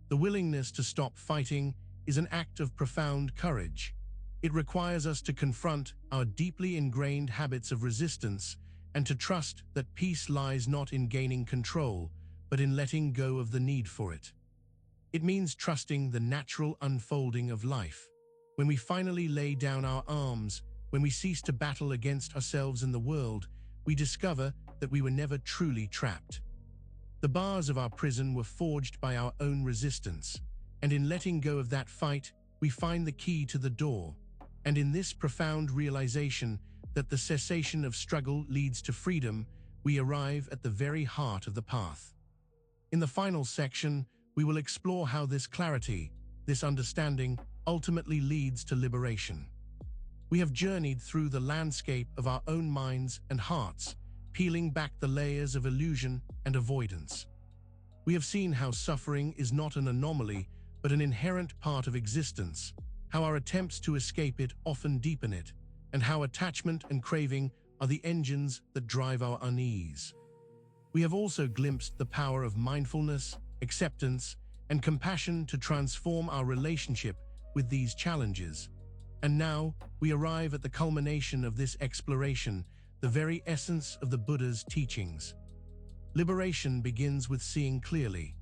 The willingness to stop fighting is an act of profound courage. It requires us to confront our deeply ingrained habits of resistance and to trust that peace lies not in gaining control, but in letting go of the need for it. It means trusting the natural unfolding of life. When we finally lay down our arms, when we cease to battle against ourselves and the world, we discover that we were never truly trapped. The bars of our prison were forged by our own resistance, and in letting go of that fight, we find the key to the door. And in this profound realization that the cessation of struggle leads to freedom, we arrive at the very heart of the path. In the final section, we will explore how this clarity, this understanding, ultimately leads to liberation. We have journeyed through the landscape of our own minds and hearts, peeling back the layers of illusion and avoidance. We have seen how suffering is not an anomaly, but an inherent part of existence, how our attempts to escape it often deepen it, and how attachment and craving are the engines that drive our unease. We have also glimpsed the power of mindfulness, acceptance, and compassion to transform our relationship with these challenges. And now, we arrive at the culmination of this exploration, the very essence of the Buddha's teachings. Liberation begins with seeing clearly.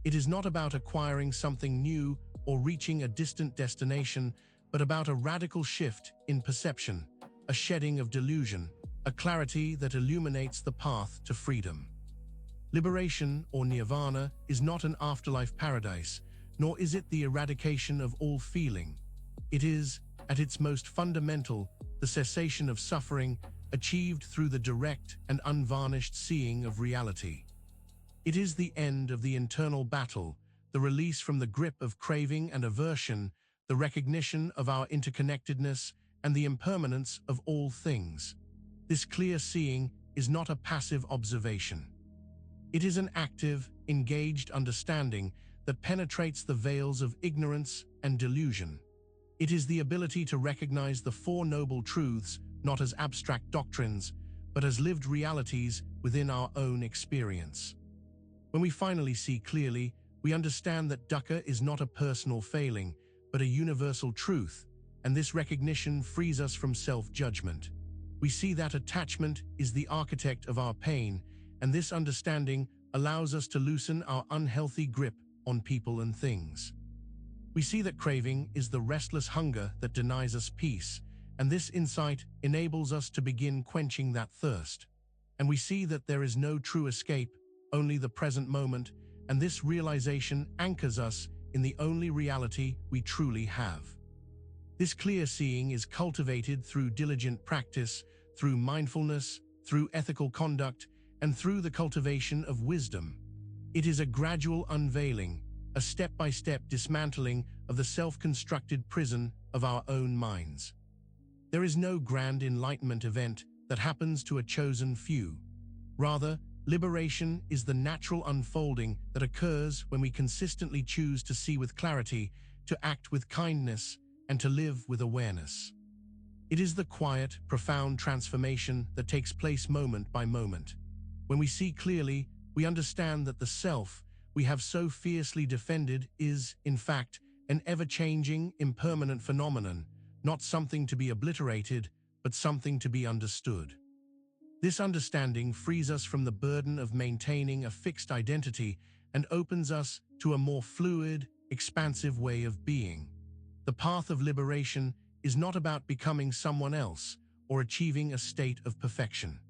It is not about acquiring something new or reaching a distant destination, but about a radical shift in perception, a shedding of delusion, a clarity that illuminates the path to freedom. Liberation, or nirvana, is not an afterlife paradise, nor is it the eradication of all feeling. It is, at its most fundamental, the cessation of suffering, achieved through the direct and unvarnished seeing of reality. It is the end of the internal battle, the release from the grip of craving and aversion, the recognition of our interconnectedness and the impermanence of all things. This clear seeing is not a passive observation. It is an active, engaged understanding that penetrates the veils of ignorance and delusion. It is the ability to recognize the Four Noble Truths not as abstract doctrines, but as lived realities within our own experience. When we finally see clearly, we understand that dukkha is not a personal failing, but a universal truth, and this recognition frees us from self-judgment. We see that attachment is the architect of our pain, and this understanding allows us to loosen our unhealthy grip on people and things. We see that craving is the restless hunger that denies us peace, and this insight enables us to begin quenching that thirst. And we see that there is no true escape, only the present moment, and this realization anchors us in the only reality we truly have. This clear seeing is cultivated through diligent practice, through mindfulness, through ethical conduct, and through the cultivation of wisdom. It is a gradual unveiling, a step-by-step dismantling of the self-constructed prison of our own minds. There is no grand enlightenment event that happens to a chosen few. Rather, liberation is the natural unfolding that occurs when we consistently choose to see with clarity, to act with kindness, and to live with awareness. It is the quiet, profound transformation that takes place moment by moment. When we see clearly, we understand that the self we have so fiercely defended is, in fact, an ever-changing, impermanent phenomenon, not something to be obliterated, but something to be understood. This understanding frees us from the burden of maintaining a fixed identity and opens us to a more fluid, expansive way of being. The path of liberation is not about becoming someone else or achieving a state of perfection.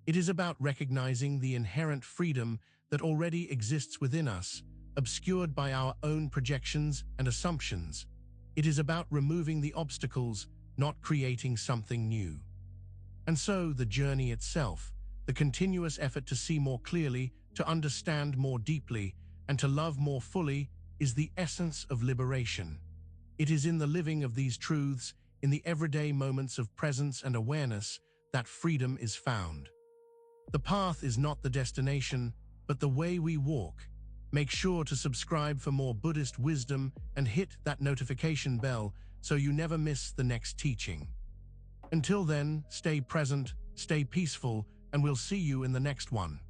It is about recognizing the inherent freedom that already exists within us, obscured by our own projections and assumptions. It is about removing the obstacles, not creating something new. And so the journey itself, the continuous effort to see more clearly, to understand more deeply, and to love more fully, is the essence of liberation. It is in the living of these truths, in the everyday moments of presence and awareness, that freedom is found. The path is not the destination, but the way we walk. Make sure to subscribe for more Buddhist wisdom and hit that notification bell so you never miss the next teaching. Until then, stay present, stay peaceful, and we'll see you in the next one.